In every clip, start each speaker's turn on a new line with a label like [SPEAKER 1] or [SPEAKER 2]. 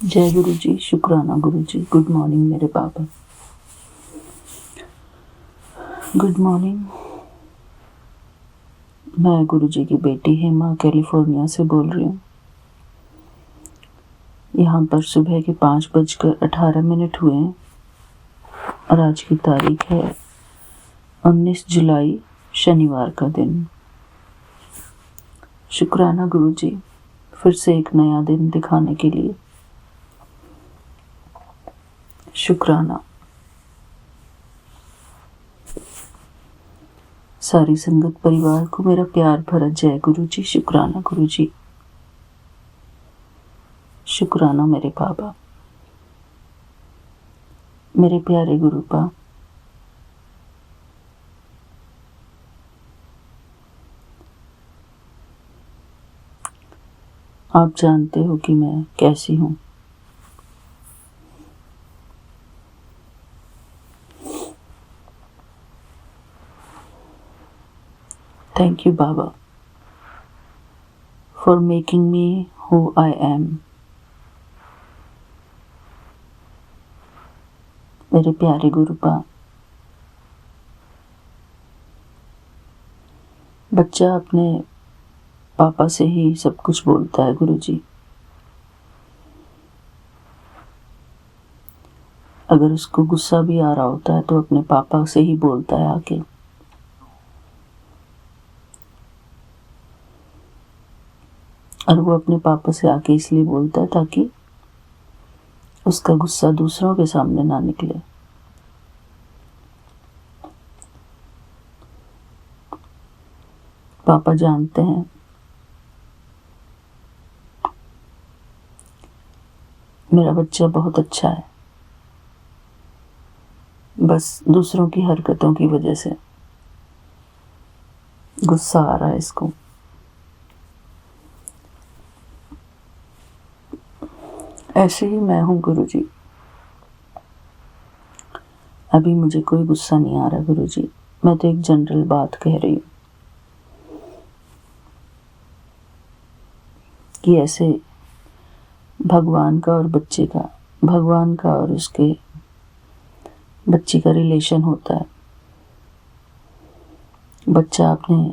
[SPEAKER 1] जय गुरु जी, शुक्राना गुरु जी। Good morning मेरे पापा। Good morning. मैं गुरु जी की बेटी हेमा कैलिफोर्निया से बोल रही हूँ। यहाँ पर सुबह के 5:18 हुए हैं और आज की तारीख है 19 जुलाई, शनिवार का दिन। शुक्राना गुरु जी, फिर से एक नया दिन दिखाने के लिए। शुक्राना। सारी संगत परिवार को मेरा प्यार भरा जय गुरु जी। शुक्राना गुरु जी। शुक्राना मेरे बाबा, मेरे प्यारे गुरुपा। आप जानते हो कि मैं कैसी हूँ। Thank you, Baba, for making me who I am. मेरे प्यारे गुरुपा, बच्चा अपने पापा से ही सब कुछ बोलता है गुरुजी। अगर उसको गुस्सा भी आ रहा होता है तो अपने पापा से ही बोलता है आके। और वो अपने पापा से आके इसलिए बोलता है ताकि उसका गुस्सा दूसरों के सामने ना निकले। पापा जानते हैं मेरा बच्चा बहुत अच्छा है, बस दूसरों की हरकतों की वजह से गुस्सा आ रहा है इसको। ऐसे ही मैं हूँ गुरुजी। अभी मुझे कोई गुस्सा नहीं आ रहा गुरुजी। मैं तो एक जनरल बात कह रही हूँ कि ऐसे भगवान का और बच्चे का, भगवान का और उसके बच्चे का रिलेशन होता है। बच्चा अपने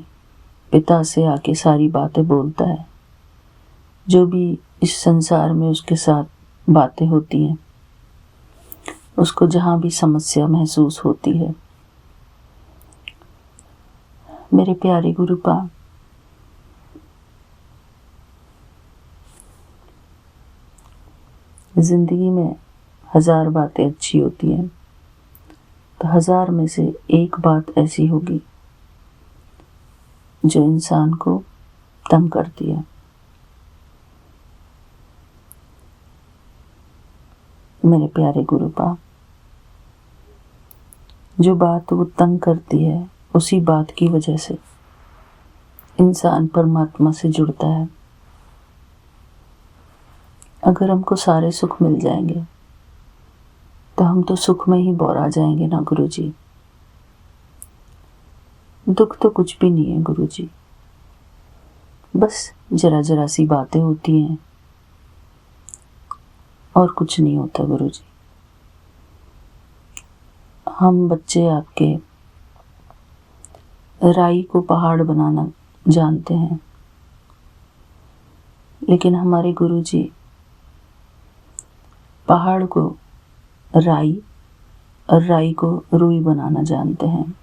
[SPEAKER 1] पिता से आके सारी बातें बोलता है, जो भी इस संसार में उसके साथ बातें होती हैं, उसको जहाँ भी समस्या महसूस होती है। मेरे प्यारे गुरुपा, जिंदगी में 1000 बातें अच्छी होती हैं, तो 1000 में से एक बात ऐसी होगी जो इंसान को तंग करती है। मेरे प्यारे गुरुपा, जो बात वो तंग करती है, उसी बात की वजह से इंसान परमात्मा से जुड़ता है। अगर हमको सारे सुख मिल जाएंगे तो हम तो सुख में ही बौरा जाएंगे ना गुरुजी। दुख तो कुछ भी नहीं है गुरुजी, बस जरा जरा सी बातें होती हैं और कुछ नहीं होता गुरुजी। हम बच्चे आपके राई को पहाड़ बनाना जानते हैं, लेकिन हमारे गुरुजी पहाड़ को राई और राई को रुई बनाना जानते हैं।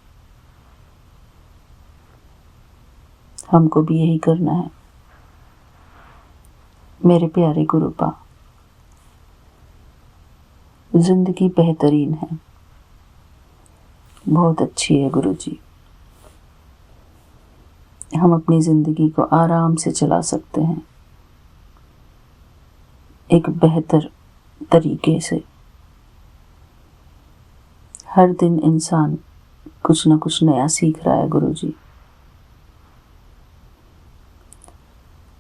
[SPEAKER 1] हमको भी यही करना है मेरे प्यारे गुरुपा। जिंदगी बेहतरीन है, बहुत अच्छी है गुरुजी। हम अपनी जिंदगी को आराम से चला सकते हैं, एक बेहतर तरीके से। हर दिन इंसान कुछ न कुछ नया सीख रहा है गुरुजी।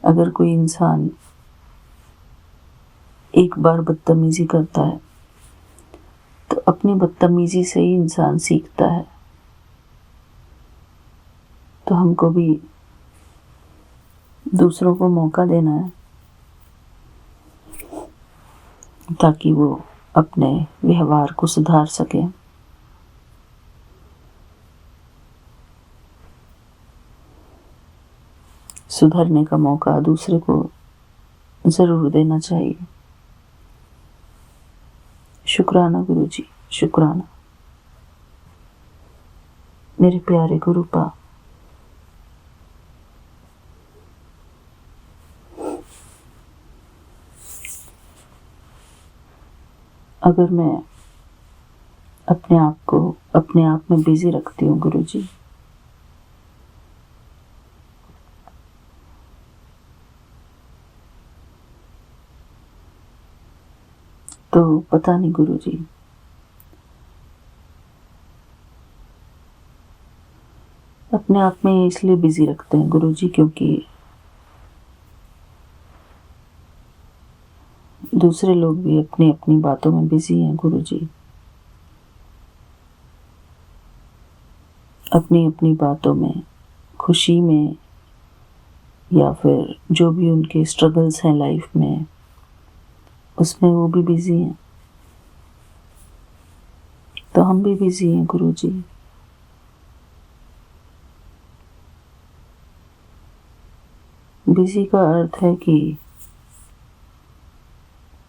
[SPEAKER 1] अगर कोई इंसान एक बार बदतमीजी करता है तो अपनी बदतमीजी से ही इंसान सीखता है। तो हमको भी दूसरों को मौका देना है ताकि वो अपने व्यवहार को सुधार सके। सुधरने का मौका दूसरे को जरूर देना चाहिए। शुक्राना गुरुजी, शुक्राना मेरे प्यारे गुरुपा। अगर मैं अपने आप में बिजी रखती हूँ गुरुजी, तो पता नहीं गुरुजी, अपने आप में इसलिए बिजी रखते हैं गुरुजी क्योंकि दूसरे लोग भी अपनी अपनी बातों में बिजी हैं गुरुजी, अपनी अपनी बातों में, खुशी में, या फिर जो भी उनके स्ट्रगल्स हैं लाइफ में, उसमें वो भी बिजी हैं। तो हम भी बिजी हैं गुरुजी। बिजी का अर्थ है कि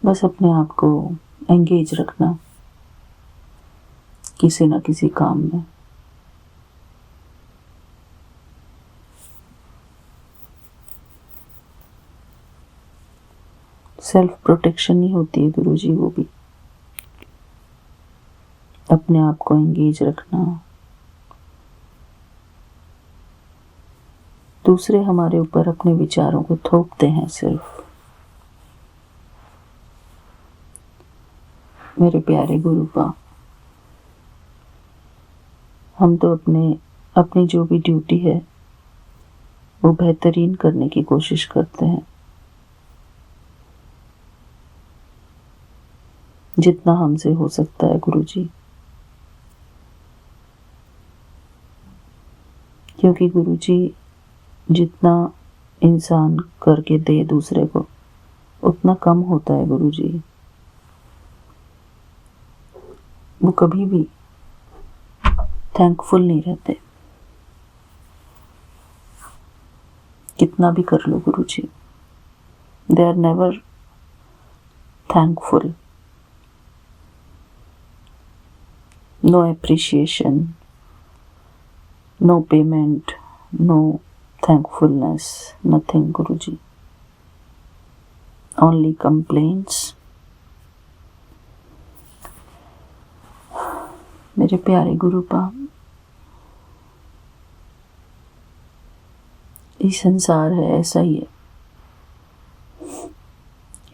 [SPEAKER 1] बस अपने आप को एंगेज रखना किसी न किसी काम में। सेल्फ प्रोटेक्शन ही होती है गुरुजी, वो भी अपने आप को एंगेज रखना। दूसरे हमारे ऊपर अपने विचारों को थोपते हैं सिर्फ। मेरे प्यारे गुरुपा, हम तो अपनी जो भी ड्यूटी है वो बेहतरीन करने की कोशिश करते हैं, जितना हमसे हो सकता है गुरुजी। क्योंकि गुरुजी, जितना इंसान करके दे दूसरे को उतना कम होता है गुरुजी। वो कभी भी थैंकफुल नहीं रहते, कितना भी कर लो Guruji, they are never thankful. No appreciation, no payment, no thankfulness, nothing Guruji. Only complaints. मेरे प्यारे गुरुपा, ये संसार है ऐसा ही है।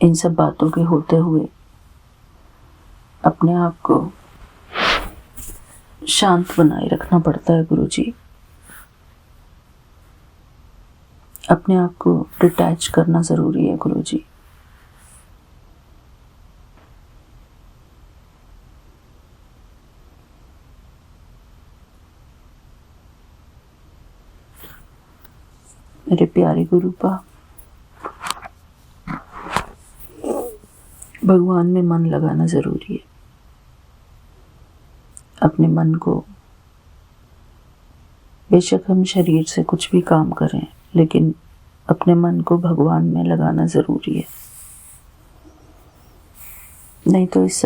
[SPEAKER 1] इन सब बातों के होते हुए अपने आप को शांत बनाए रखना पड़ता है गुरुजी। अपने आप को डिटैच करना जरूरी है गुरुजी। मेरे प्यारे गुरुपा, भगवान में मन लगाना जरूरी है। अपने मन को, बेशक हम शरीर से कुछ भी काम करें, लेकिन अपने मन को भगवान में लगाना जरूरी है। नहीं तो इस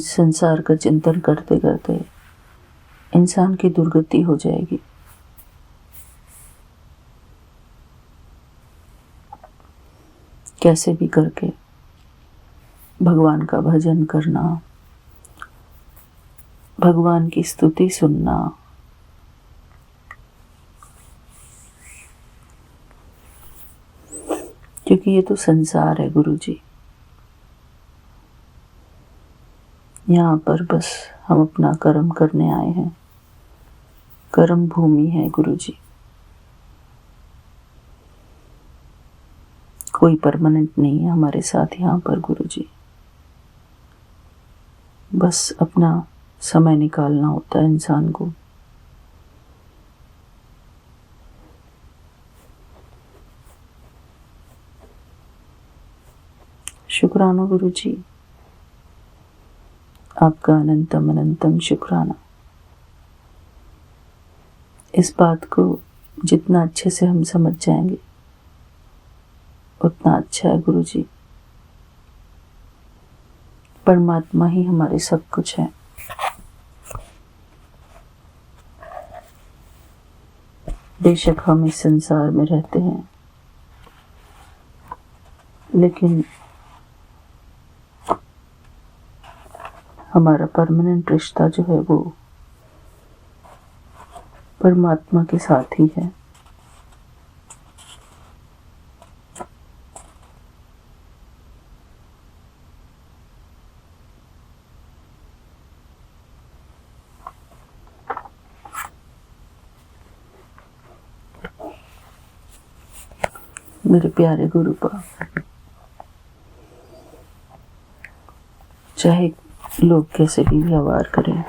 [SPEAKER 1] संसार का चिंतन करते करते इंसान की दुर्गति हो जाएगी। कैसे भी करके भगवान का भजन करना, भगवान की स्तुति सुनना, क्योंकि ये तो संसार है गुरुजी। यहाँ पर बस हम अपना कर्म करने आए हैं। कर्म भूमि है गुरुजी। कोई परमानेंट नहीं है हमारे साथ यहाँ पर गुरुजी। बस अपना समय निकालना होता है इंसान को। शुक्राना गुरु जी, आपका अनंतम अनंतम शुक्राना। इस बात को जितना अच्छे से हम समझ जाएंगे उतना अच्छा है गुरु जी। परमात्मा ही हमारे सब कुछ है। बेशक हम इस संसार में रहते हैं, लेकिन हमारा परमानेंट रिश्ता जो है वो परमात्मा के साथ ही है। मेरे प्यारे गुरुपाद, चाहे लोग कैसे भी व्यवहार करें,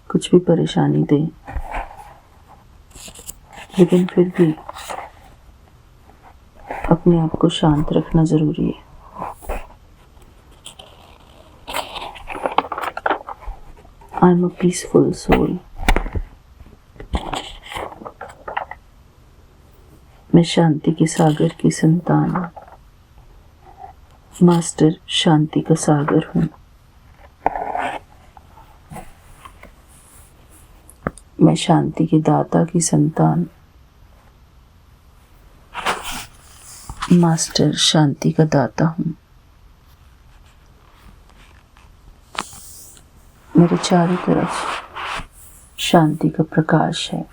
[SPEAKER 1] कुछ भी परेशानी दें, लेकिन फिर भी अपने आप को शांत रखना जरूरी है। I am a peaceful soul. मैं शांति के सागर की संतान, मास्टर शांति का सागर हूँ। मैं शांति के दाता की संतान, मास्टर शांति का दाता हूँ। मेरे चारों तरफ शांति का प्रकाश है।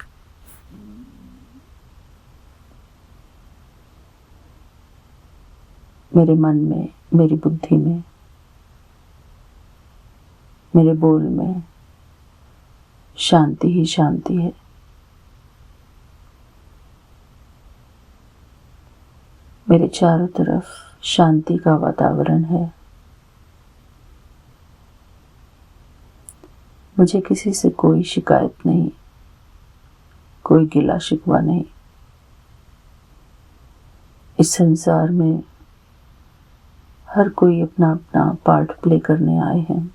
[SPEAKER 1] मेरे मन में, मेरी बुद्धि में, मेरे बोल में शांति ही शांति है। मेरे चारों तरफ शांति का वातावरण है। मुझे किसी से कोई शिकायत नहीं, कोई गिला शिकवा नहीं। इस संसार में हर कोई अपना अपना पार्ट प्ले करने आए हैं।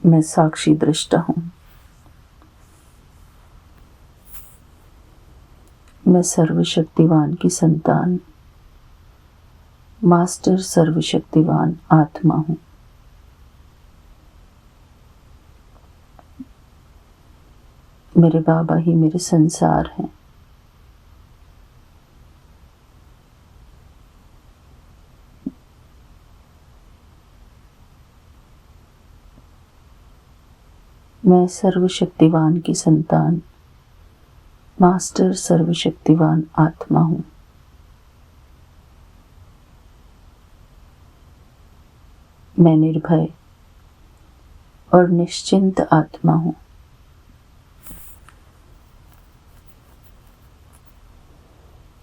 [SPEAKER 1] मैं साक्षी दृष्टा हूँ। मैं सर्वशक्तिवान की संतान, मास्टर सर्वशक्तिवान आत्मा हूँ। मेरे बाबा ही मेरे संसार हैं। मैं सर्वशक्तिवान की संतान, मास्टर सर्वशक्तिवान आत्मा हूँ। मैं निर्भय और निश्चिंत आत्मा हूँ।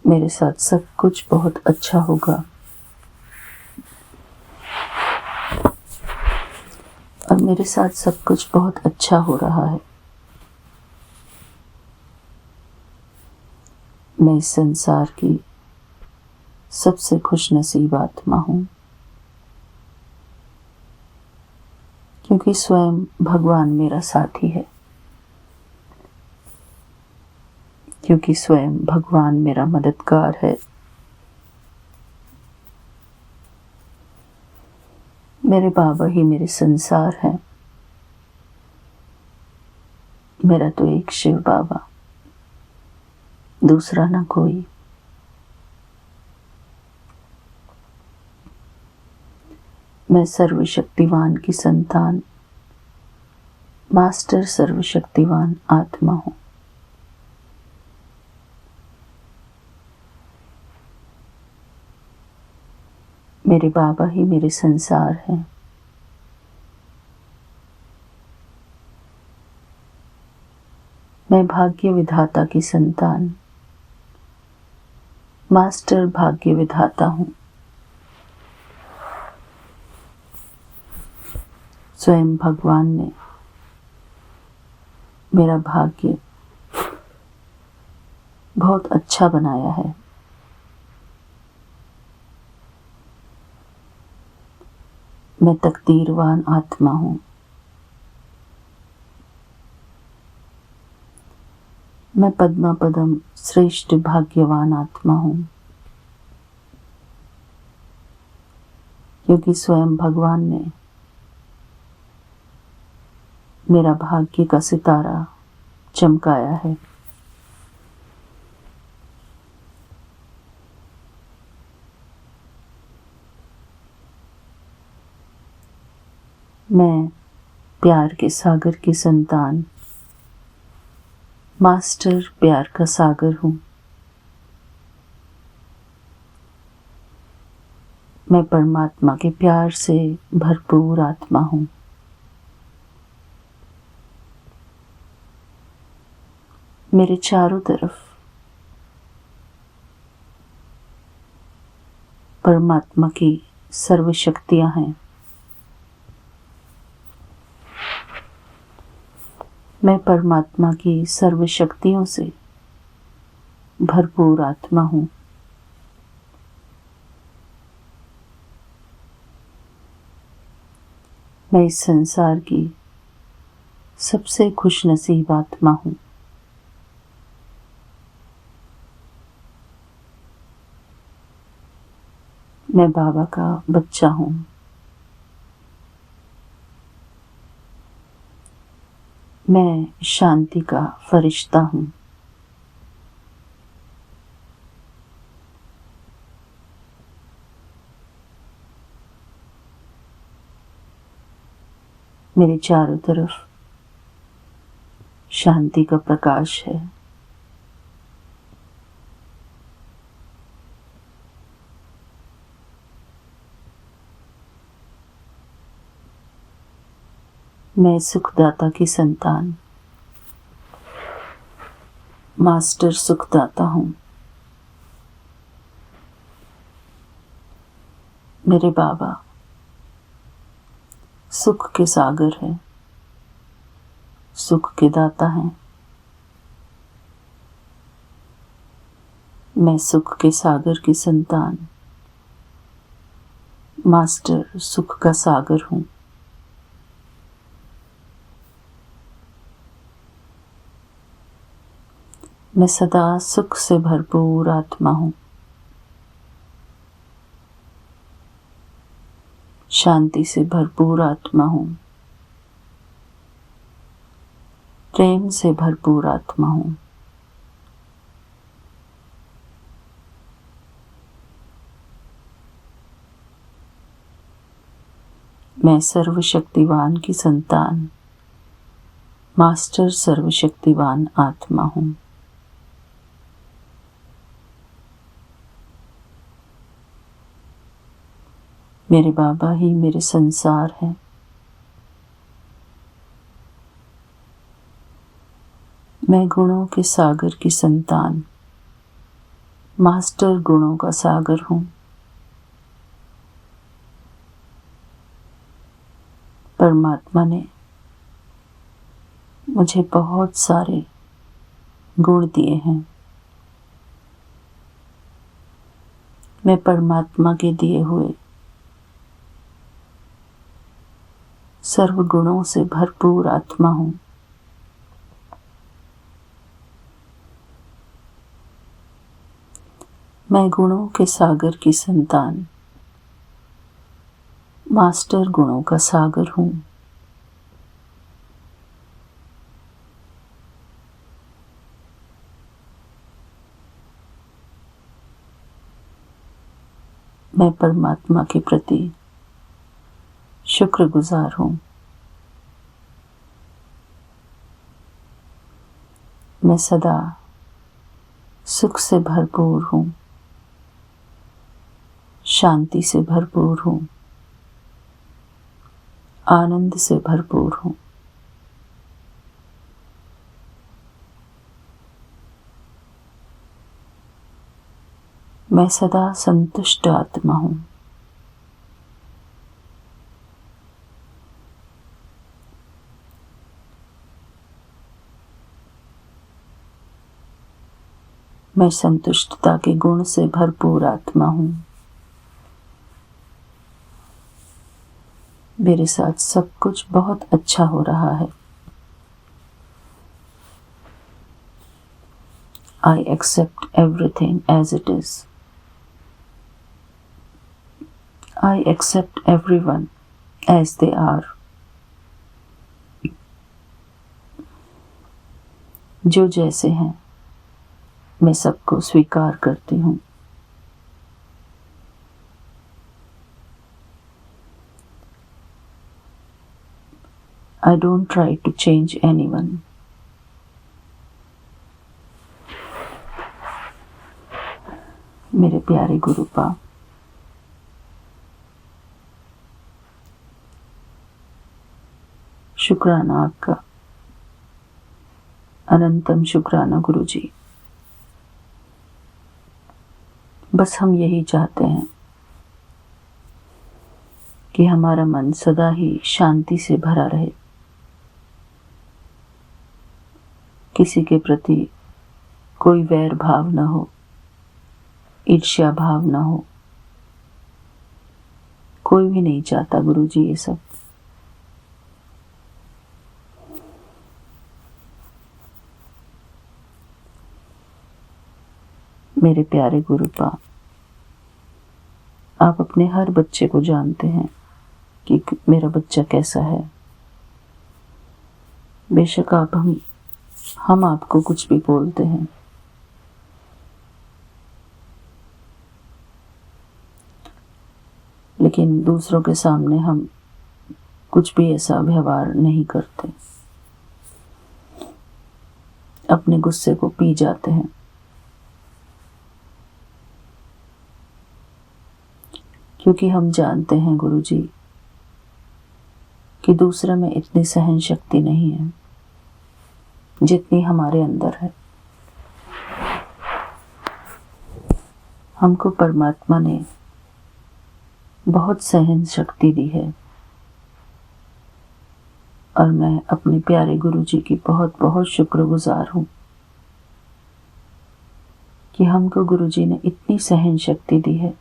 [SPEAKER 1] मेरे साथ सब कुछ बहुत अच्छा होगा और मेरे साथ सब कुछ बहुत अच्छा हो रहा है। मैं इस संसार की सबसे खुशनसीब आत्मा हूँ, क्योंकि स्वयं भगवान मेरा साथी है, क्योंकि स्वयं भगवान मेरा मददगार है। मेरे बाबा ही मेरे संसार हैं। मेरा तो एक शिव बाबा, दूसरा ना कोई। मैं सर्वशक्तिवान की संतान, मास्टर सर्वशक्तिवान आत्मा हूँ। मेरे बाबा ही मेरे संसार हैं। मैं भाग्य विधाता की संतान, मास्टर भाग्य विधाता हूँ। स्वयं भगवान ने मेरा भाग्य बहुत अच्छा बनाया है। मैं तकदीरवान आत्मा हूँ। मैं पद्मा पदम श्रेष्ठ भाग्यवान आत्मा हूँ, क्योंकि स्वयं भगवान ने मेरा भाग्य का सितारा चमकाया है। मैं प्यार के सागर की संतान, मास्टर प्यार का सागर हूँ। मैं परमात्मा के प्यार से भरपूर आत्मा हूँ। मेरे चारों तरफ परमात्मा की सर्व शक्तियाँ हैं। मैं परमात्मा की सर्व शक्तियों से भरपूर आत्मा हूँ। मैं इस संसार की सबसे खुशनसीब आत्मा हूँ। मैं बाबा का बच्चा हूँ। मैं शांति का फरिश्ता हूँ। मेरे चारों तरफ शांति का प्रकाश है। मैं सुखदाता की संतान, मास्टर सुखदाता हूँ। मेरे बाबा सुख के सागर हैं, सुख के दाता हैं। मैं सुख के सागर की संतान, मास्टर सुख का सागर हूँ। मैं सदा सुख से भरपूर आत्मा हूँ। शांति से भरपूर आत्मा हूँ। प्रेम से भरपूर आत्मा हूँ। मैं सर्वशक्तिवान की संतान, मास्टर सर्वशक्तिवान आत्मा हूँ। मेरे बाबा ही मेरे संसार हैं। मैं गुणों के सागर की संतान, मास्टर गुणों का सागर हूँ। परमात्मा ने मुझे बहुत सारे गुण दिए हैं। मैं परमात्मा के दिए हुए सर्व गुणों से भरपूर आत्मा हूँ। मैं गुणों के सागर की संतान, मास्टर गुणों का सागर हूँ। मैं परमात्मा के प्रति शुक्रगुजार हूँ। मैं सदा सुख से भरपूर हूँ, शांति से भरपूर हूँ, आनंद से भरपूर हूँ। मैं सदा संतुष्ट आत्मा हूँ। मैं संतुष्टता के गुण से भरपूर आत्मा हूँ। मेरे साथ सब कुछ बहुत अच्छा हो रहा है। I accept everything as it is. I accept everyone as they are. जो जैसे हैं मैं सबको स्वीकार करती हूँ। I don't try to change anyone. मेरे प्यारे गुरुपा, शुक्राना आपका, अनंतम शुक्राना गुरुजी। बस हम यही चाहते हैं कि हमारा मन सदा ही शांति से भरा रहे, किसी के प्रति कोई वैर भाव न हो, ईर्ष्या भाव न हो। कोई भी नहीं चाहता गुरुजी ये सब। मेरे प्यारे गुरुपा, आप अपने हर बच्चे को जानते हैं कि मेरा बच्चा कैसा है। बेशक हम आपको कुछ भी बोलते हैं, लेकिन दूसरों के सामने हम कुछ भी ऐसा व्यवहार नहीं करते, अपने गुस्से को पी जाते हैं। क्योंकि हम जानते हैं गुरुजी कि दूसरे में इतनी सहन शक्ति नहीं है जितनी हमारे अंदर है। हमको परमात्मा ने बहुत सहन शक्ति दी है और मैं अपने प्यारे गुरुजी की बहुत बहुत शुक्रगुजार हूँ कि हमको गुरुजी ने इतनी सहन शक्ति दी है।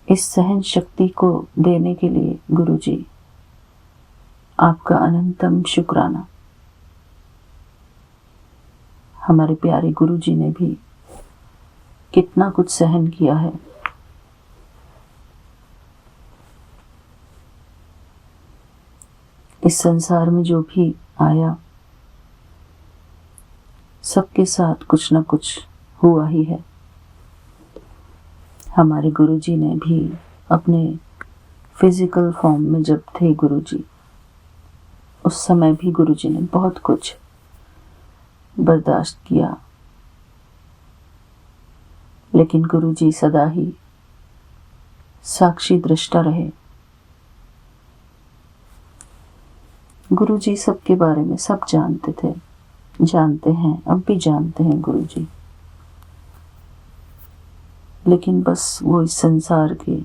[SPEAKER 1] इस सहन शक्ति को देने के लिए गुरुजी आपका अनंतम शुक्राना। हमारे प्यारे गुरुजी ने भी कितना कुछ सहन किया है। इस संसार में जो भी आया सबके साथ कुछ न कुछ हुआ ही है। हमारे गुरुजी ने भी अपने फिजिकल फॉर्म में जब थे गुरुजी, उस समय भी गुरुजी ने बहुत कुछ बर्दाश्त किया, लेकिन गुरुजी सदा ही साक्षी दृष्टा रहे। गुरुजी सबके बारे में सब जानते थे, जानते हैं, अब भी जानते हैं गुरुजी। लेकिन बस वो इस संसार के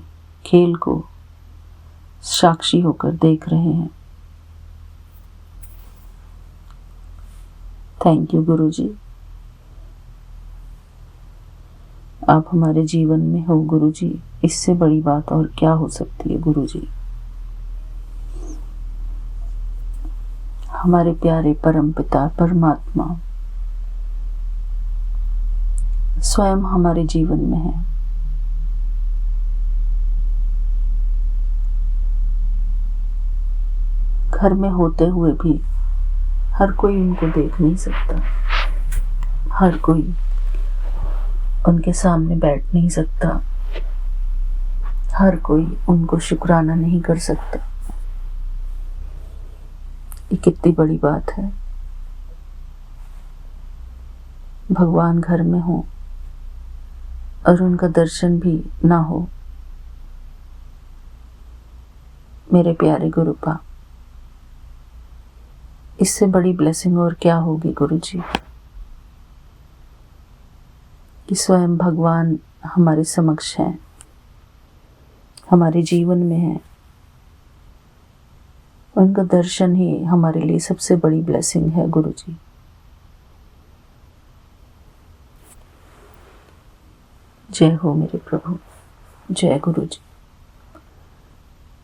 [SPEAKER 1] खेल को साक्षी होकर देख रहे हैं। थैंक यू गुरुजी, आप हमारे जीवन में हो गुरुजी। इससे बड़ी बात और क्या हो सकती है गुरुजी। हमारे प्यारे परमपिता परमात्मा स्वयं हमारे जीवन में है। घर में होते हुए भी हर कोई उनको देख नहीं सकता, हर कोई उनके सामने बैठ नहीं सकता, हर कोई उनको शुक्राना नहीं कर सकता। ये कितनी बड़ी बात है। भगवान घर में हो और उनका दर्शन भी ना हो। मेरे प्यारे गुरुपा, इससे बड़ी ब्लेसिंग और क्या होगी गुरुजी, कि स्वयं भगवान हमारे समक्ष हैं, हमारे जीवन में हैं उनका दर्शन ही हमारे लिए सबसे बड़ी ब्लेसिंग है गुरु जी। जय हो मेरे प्रभु, जय गुरु जी।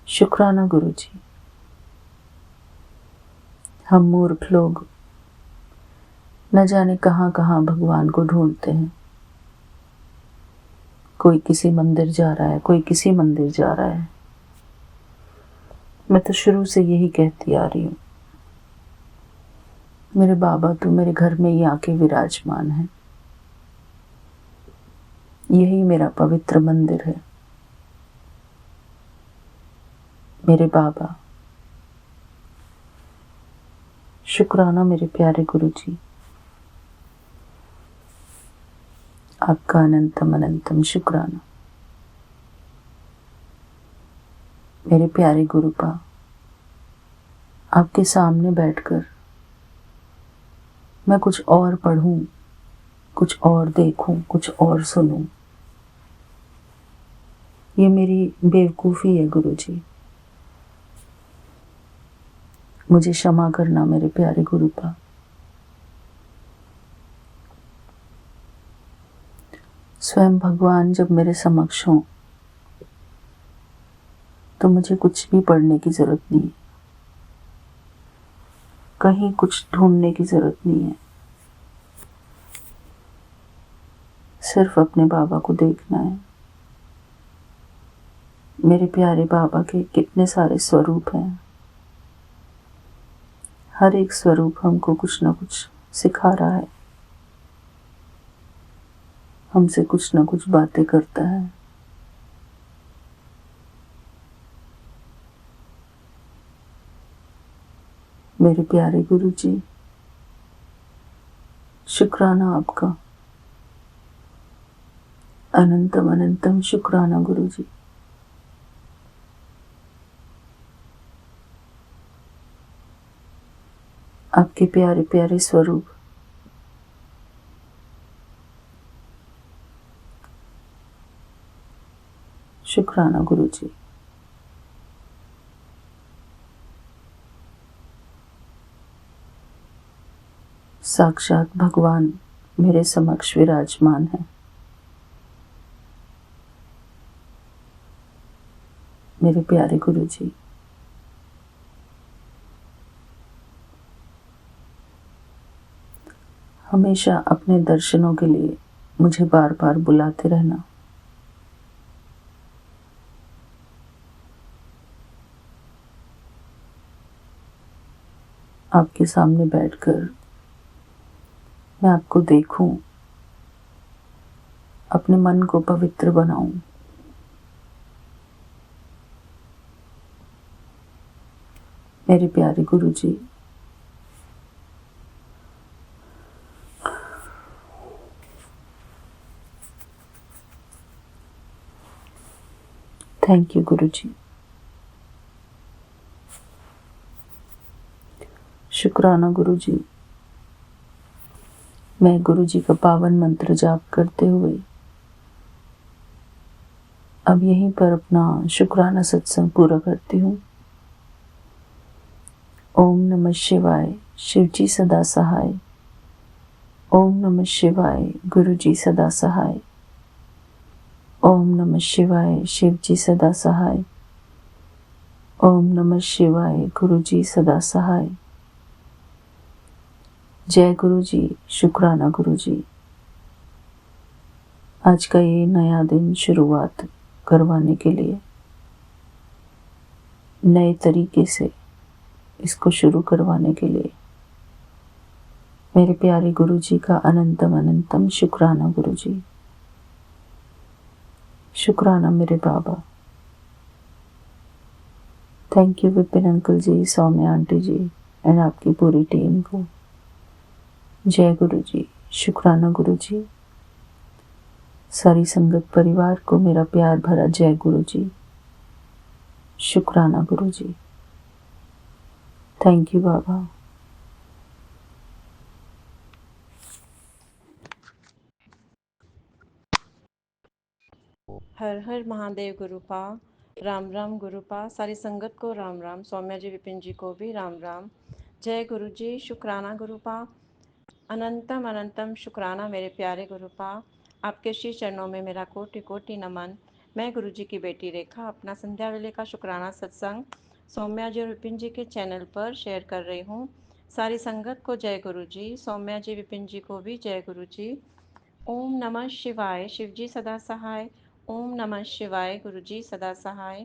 [SPEAKER 1] शुक्राना गुरु जी। हम मूर्ख लोग न जाने कहाँ कहाँ भगवान को ढूंढते हैं। कोई किसी मंदिर जा रहा है, कोई किसी मंदिर जा रहा है। मैं तो शुरू से यही कहती आ रही हूँ, मेरे बाबा तो मेरे घर में ही आके विराजमान है। यही मेरा पवित्र मंदिर है। मेरे बाबा, शुक्राना मेरे प्यारे गुरु जी। आपका अनंतम अनंतम शुक्राना। मेरे प्यारे गुरुपा, आपके सामने बैठकर मैं कुछ और पढ़ूं, कुछ और देखूं, कुछ और सुनूं, ये मेरी बेवकूफ़ी है गुरु जी। मुझे क्षमा करना मेरे प्यारे गुरुपा। स्वयं भगवान जब मेरे समक्ष हों तो मुझे कुछ भी पढ़ने की ज़रूरत नहीं है, कहीं कुछ ढूंढने की ज़रूरत नहीं है। सिर्फ अपने बाबा को देखना है। मेरे प्यारे बाबा के कितने सारे स्वरूप हैं। हर एक स्वरूप हमको कुछ न कुछ सिखा रहा है, हमसे कुछ न कुछ बातें करता है। मेरे प्यारे गुरु जी, शुक्राना आपका, अनंतम अनंतम शुक्राना गुरु जी। आपके प्यारे प्यारे स्वरूप शुक्राना गुरु जी। साक्षात भगवान मेरे समक्ष विराजमान है। मेरे प्यारे गुरु जी, हमेशा अपने दर्शनों के लिए मुझे बार बार बुलाते रहना। आपके सामने बैठकर मैं आपको देखूं, अपने मन को पवित्र बनाऊं। मेरे प्यारे गुरु जी, थैंक यू गुरु जी। शुक्राना गुरु जी। मैं गुरु जी का पावन मंत्र जाप करते हुए अब यहीं पर अपना शुक्राना सत्संग पूरा करती हूँ। ओम नमः शिवाय, शिव जी सदा सहाय। ओम नमः शिवाय, गुरु जी सदा सहाय। ओम नमः शिवाय, शिव जी सदा सहाय। ओम नमः शिवाय, गुरु जी सदा सहाय। जय गुरु जी, शुक्राना गुरु जी। आज का ये नया दिन शुरुआत करवाने के लिए, नए तरीके से इसको शुरू करवाने के लिए मेरे प्यारे गुरु जी का अनंतम अनंतम शुक्राना गुरु जी। शुक्राना मेरे बाबा। Thank you Vipin uncle ji, Saumya aunty ji and आपकी पूरी टीम को। जय गुरु जी, शुक्राना गुरु जी। सारी संगत परिवार को मेरा प्यार भरा जय गुरु जी। शुक्राना गुरु जी। थैंक यू बाबा।
[SPEAKER 2] हर हर महादेव गुरुपा। राम राम गुरुपा, सारी संगत को राम राम, सौम्या जी विपिन जी को भी राम राम। जय गुरु जी, शुक्राना गुरुपा, अनंतम अनंतम शुक्राना मेरे प्यारे गुरुपा। आपके श्री चरणों में मेरा कोटि कोटि नमन। मैं गुरु जी की बेटी रेखा अपना संध्या वेले का शुक्राना सत्संग सौम्या जी और विपिन जी के चैनल पर शेयर कर रही हूँ। सारी संगत को जय गुरु जी, सौम्या जी विपिन जी को भी जय गुरु जी। ओम नमः शिवाय, शिवजी सदा सहाय। ओम नमः शिवाय, गुरुजी सदा सहाय।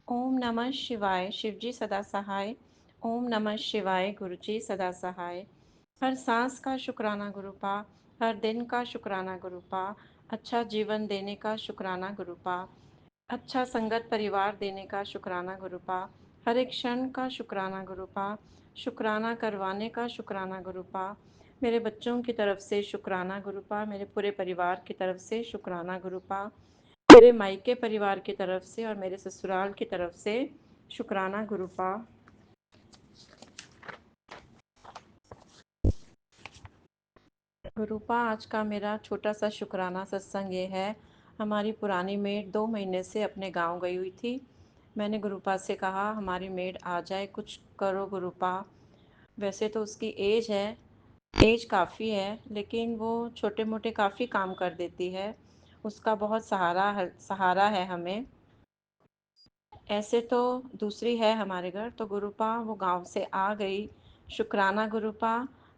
[SPEAKER 2] ओम नमः शिवाय, शिवजी सदा सहाय। ओम नमः शिवाय, गुरुजी सदा सहाय। हर सांस का शुक्राना गुरुपा, हर दिन का शुक्राना गुरुपा, अच्छा जीवन देने का शुक्राना गुरुपा, अच्छा संगत परिवार देने का शुक्राना गुरुपा, हर एक क्षण का शुक्राना गुरुपा, शुक्राना करवाने का शुक्राना गुरुपा, मेरे बच्चों की तरफ से शुक्राना गुरुपा, मेरे पूरे परिवार की तरफ से शुक्राना गुरुपा, मेरे मायके परिवार की तरफ से और मेरे ससुराल की तरफ से शुक्राना गुरुपा। गुरुपा, आज का मेरा छोटा सा शुक्राना सत्संग ये है। हमारी पुरानी मेड 2 महीने से अपने गांव गई हुई थी। मैंने गुरुपा से कहा हमारी मेड आ जाए, कुछ करो गुरुपा। वैसे तो उसकी एज काफ़ी है, लेकिन वो छोटे मोटे काफ़ी काम कर देती है। उसका बहुत सहारा है हमें। ऐसे तो दूसरी है हमारे घर, तो गुरुपा वो गांव से आ गई। शुक्राना गुरुपा,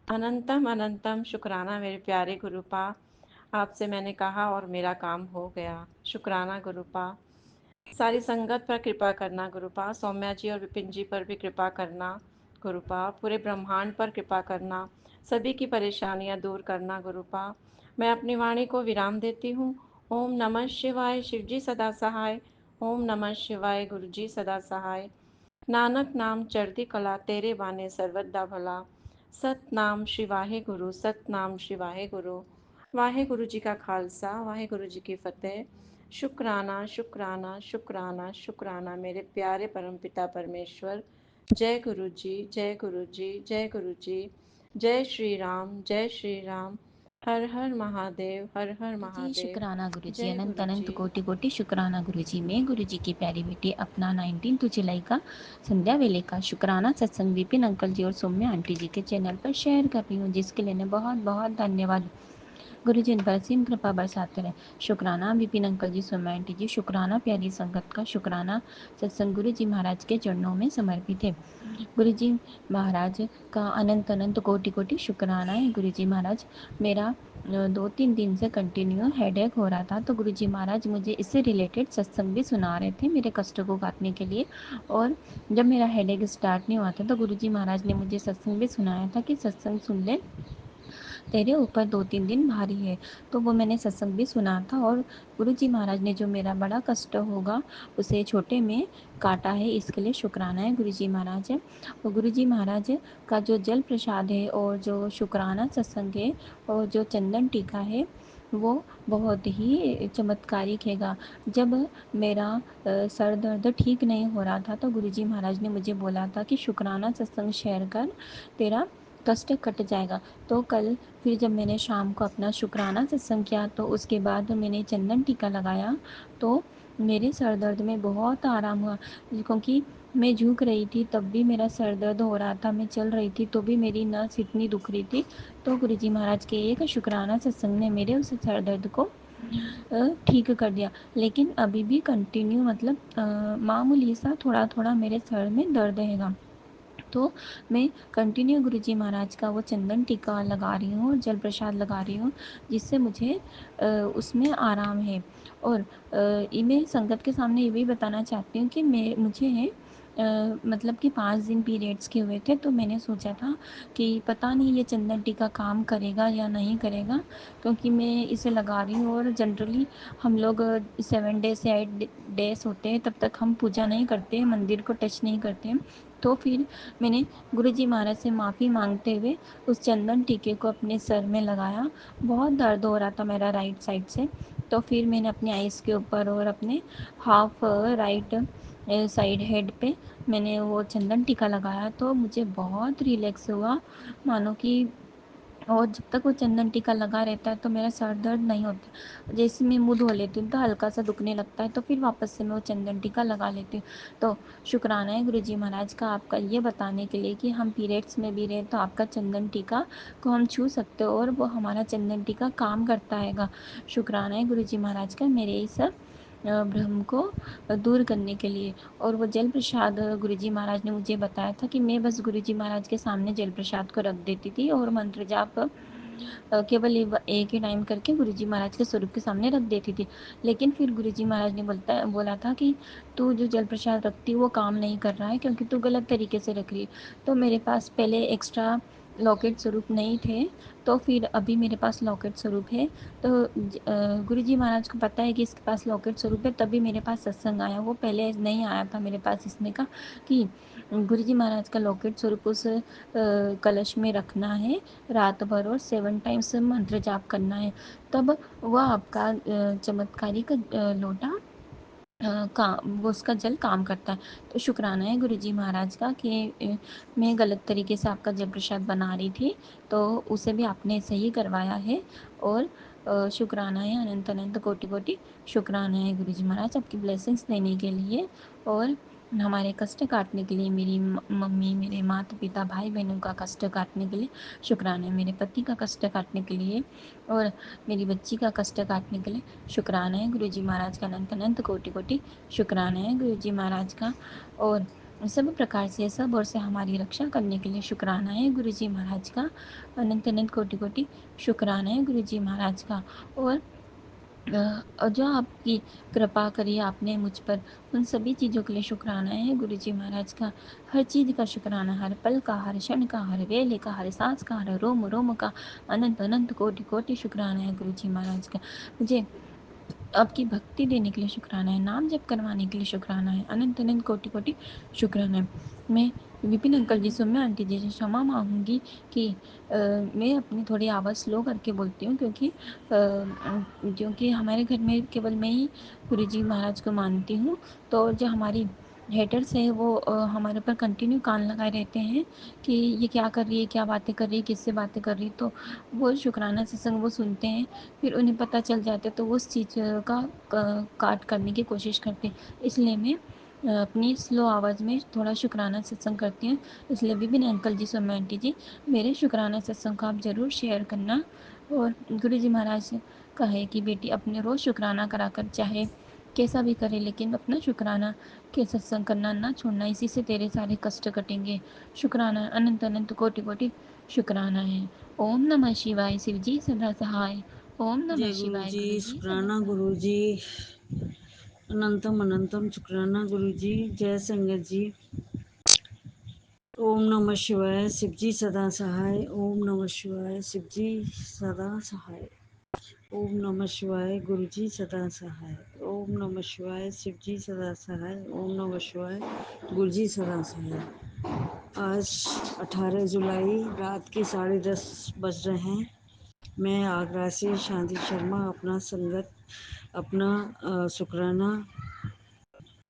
[SPEAKER 2] अनंतम अनंतम शुक्राना मेरे प्यारे गुरुपा। आपसे मैंने कहा और मेरा काम हो गया। शुक्राना गुरुपा। सारी संगत पर कृपा करना गुरुपा, सौम्या जी और विपिन जी पर भी कृपा करना गुरुपा, पूरे ब्रह्मांड पर कृपा करना, सभी की परेशानियां दूर करना गुरुपा। मैं अपनी वाणी को विराम देती हूँ। ओम नमः शिवाय, शिवजी सदा सहाय। ओम नमः शिवाय, गुरुजी सदा सहाय। नानक नाम चढ़ती कला, तेरे बाने सर्वदा भला। सतनाम श्री वाहे गुरु, सतनाम श्री वाहे गुरु। वाहे गुरु जी का खालसा, वाहे गुरु जी की फतेह। शुक्राना शुक्राना शुक्राना शुक्राना मेरे प्यारे परमपिता परमेश्वर। जय गुरु जी, जय गुरु जी, जय गुरु जी। जय श्री राम, जय श्री राम। हर हर महादेव, हर हर
[SPEAKER 3] जी
[SPEAKER 2] महादेव।
[SPEAKER 3] शुक्राना गुरुजी,
[SPEAKER 2] जय
[SPEAKER 3] अनंत
[SPEAKER 2] गुरु
[SPEAKER 3] अनंत
[SPEAKER 2] जी।
[SPEAKER 3] कोटि कोटि शुक्राना गुरुजी। मैं गुरुजी की प्यारी बेटी अपना 19 जुलाई का संध्या वेले का शुक्राना सत्संग विपिन अंकल जी और सौम्या आंटी जी के चैनल पर शेयर कर रही हूँ, जिसके लिए बहुत बहुत धन्यवाद। गुरु जी इन पर असीम कृपा बरसाते रहे। शुक्राना विपिन अंकल जी, सौम्या आंटी जी, शुक्राना प्यारी संगत का, शुक्राना सत्संग गुरु जी महाराज के चरणों में समर्पित है। गुरु जी महाराज का अनंत अनंत कोटि कोटि शुक्राना है। गुरु जी महाराज, मेरा 2-3 दिन से कंटिन्यू हेडेक हो रहा था, तो गुरु जी महाराज मुझे इससे रिलेटेड सत्संग भी सुना रहे थे मेरे कष्टों को काटने के लिए। और जब मेरा हेडेक स्टार्ट नहीं हुआ था, तो गुरु जी महाराज ने मुझे सत्संग भी सुनाया था कि सत्संग सुन ले, तेरे ऊपर 2-3 दिन भारी है। तो वो मैंने सत्संग भी सुना था, और गुरु जी महाराज ने जो मेरा बड़ा कष्ट होगा उसे छोटे में काटा है, इसके लिए शुक्राना है गुरु जी महाराज। और गुरु जी महाराज का जो जल प्रसाद है और जो शुक्राना सत्संग है और जो चंदन टीका है, वो बहुत ही चमत्कारिक हैगा। जब मेरा सर दर्द ठीक नहीं हो रहा था, तो गुरु जी महाराज ने मुझे बोला था कि शुक्राना सत्संग शेयर कर, तेरा कष्ट कट जाएगा। तो कल फिर जब मैंने शाम को अपना शुक्राना सत्संग किया, तो उसके बाद मैंने चंदन टीका लगाया, तो मेरे सर दर्द में बहुत आराम हुआ। क्योंकि मैं झुक रही थी तब भी मेरा सर दर्द हो रहा था, मैं चल रही थी तो भी मेरी नस इतनी दुख रही थी। तो गुरु जी महाराज के एक शुक्राना सत्संग ने मेरे उस सर दर्द को ठीक कर दिया। लेकिन अभी भी कंटिन्यू, मतलब मामूली सा थोड़ा थोड़ा मेरे सर में दर्द है। तो मैं कंटिन्यू गुरु जी महाराज का वो चंदन टीका लगा रही हूँ, जल प्रसाद लगा रही हूँ, जिससे मुझे उसमें आराम है। और मैं संगत के सामने ये भी बताना चाहती हूँ कि मुझे मतलब कि 5 दिन पीरियड्स के हुए थे, तो मैंने सोचा था कि पता नहीं ये चंदन टीका काम करेगा या नहीं करेगा, क्योंकि मैं इसे लगा रही हूँ। और जनरली हम लोग 7 डेज से 8 डेज होते हैं तब तक हम पूजा नहीं करते, मंदिर को टच नहीं करते। तो फिर मैंने गुरु जी महाराज से माफ़ी मांगते हुए उस चंदन टीके को अपने सर में लगाया। बहुत दर्द हो रहा था मेरा राइट साइड से। तो फिर मैंने अपने आइज़ के ऊपर और अपने हाफ राइट साइड हेड पे मैंने वो चंदन टीका लगाया, तो मुझे बहुत रिलैक्स हुआ, मानो कि और जब तक वो चंदन टीका लगा रहता है तो मेरा सर दर्द नहीं होता। जैसे मैं मुँह धो लेती हूँ तो हल्का सा दुखने लगता है, तो फिर वापस से मैं वो चंदन टीका लगा लेती हूँ। तो शुक्राना है गुरुजी महाराज का आपका ये बताने के लिए कि हम पीरियड्स में भी रहें तो आपका चंदन टीका को हम छू सकते हो और वो हमारा चंदन टीका काम करता हैगा। शुक्राना है गुरुजी महाराज का मेरे इस भ्रम को दूर करने के लिए। और वो जल प्रसाद गुरुजी महाराज ने मुझे बताया था कि मैं बस गुरुजी महाराज के सामने जल प्रसाद को रख देती थी और मंत्र जाप केवल एक ही टाइम करके गुरुजी महाराज के स्वरूप के सामने रख देती थी। लेकिन फिर गुरुजी महाराज ने बोला था कि तू जो जल प्रसाद रखती है वो काम नहीं कर रहा है, क्योंकि तू गलत तरीके से रख रही है। तो मेरे पास पहले एक्स्ट्रा लॉकेट स्वरूप नहीं थे, तो फिर अभी मेरे पास लॉकेट स्वरूप है। तो गुरुजी महाराज को पता है कि इसके पास लॉकेट स्वरूप है, तभी मेरे पास सत्संग आया। वो पहले नहीं आया था मेरे पास इसने कहा कि गुरुजी महाराज का लॉकेट स्वरूप उस कलश में रखना है रात भर और 7 टाइम्स मंत्र जाप करना है, तब वह आपका चमत्कारी का लोटा वो उसका जल काम करता है। तो शुक्राना है गुरुजी महाराज का कि मैं गलत तरीके से आपका जल प्रसाद बना रही थी, तो उसे भी आपने सही करवाया है। और शुक्राना है, अनंत अनंत कोटि कोटि शुक्राना है गुरुजी महाराज आपकी ब्लेसिंग्स देने के लिए और हमारे कष्ट काटने के लिए, मेरी मम्मी, मेरे माता पिता, भाई बहनों का कष्ट काटने के लिए शुक्राना है, मेरे पति का कष्ट काटने के लिए और मेरी बच्ची का कष्ट काटने के लिए शुक्राना है गुरुजी महाराज का। अनंत अनंत कोटि कोटि शुक्राना है गुरुजी महाराज का। और सब प्रकार से सब और से हमारी रक्षा करने के लिए शुक्राना है गुरुजी महाराज का। अनंत अनंत कोटि कोटि शुक्राना है गुरुजी महाराज का। और जो आपकी कृपा करी आपने मुझ पर, उन सभी चीज़ों के लिए शुक्राना है गुरुजी महाराज का। हर चीज़ का शुक्राना, हर पल का, हर क्षण का, हर वेले का, हर सांस का, हर रोम रोम का अनंत अनंत कोटि कोटि शुक्राना है गुरुजी महाराज का। मुझे आपकी भक्ति देने के लिए शुक्राना है, नाम जप करवाने के लिए शुक्राना है, अनंत अनंत कोटि कोटि शुक्राना है। मैं विपिन अंकल जी, सौम्या आंटी जी से क्षमा मांगूंगी कि मैं अपनी थोड़ी आवाज़ स्लो करके बोलती हूँ, क्योंकि हमारे घर में केवल मैं ही गुरु जी महाराज को मानती हूँ। तो जो हमारी हेटर्स हैं वो हमारे ऊपर कंटिन्यू कान लगाए रहते हैं कि ये क्या कर रही है, क्या बातें कर रही है, किससे बातें कर रही है। तो वो शुक्राना सत्संग वो सुनते हैं, फिर उन्हें पता चल जाता है, तो वो उस चीज़ का काट करने की कोशिश करते हैं। इसलिए मैं अपनी स्लो आवाज़ में थोड़ा शुक्राना सत्संग करती हूँ। इसलिए विपिन अंकल जी, सौम्या आंटी जी, मेरे शुक्राना सत्संग को आप ज़रूर शेयर करना। और गुरु जी महाराज का है कि बेटी अपने रोज़ शुक्राना करा कर, चाहे कैसा भी करे, लेकिन अपना शुक्राना के सत्संग करना ना छोड़ना, इसी से तेरे सारे कष्ट कटेंगे। शुक्राना अनंत अनंत कोटि कोटि शुक्राना है। ओम नमः शिवाय, शिव जी सदा सहाय। ओम नमः
[SPEAKER 4] जय गुरु
[SPEAKER 3] शिवाय,
[SPEAKER 4] जी,
[SPEAKER 3] गुरु जी सदा
[SPEAKER 4] शुक्राना
[SPEAKER 3] सहाय।
[SPEAKER 4] गुरु जी, अनंतम अनंतम शुक्राना गुरु जी। जय संगत जी। ओम नमः शिवाय, शिव जी सदा सहाय। ओम नमः शिवाय, शिव जी सदा सहाय। ओम नमः शिवाय, गुरु जी सदा सहाय। ओम नमः शिवाय, शिव जी सदा सहाय। ओम नमः शिवाय, गुरु जी सदा सहाय। आज 18 जुलाई रात के 10:30 बज रहे हैं। मैं आगरा से शांति शर्मा अपना शुक्राना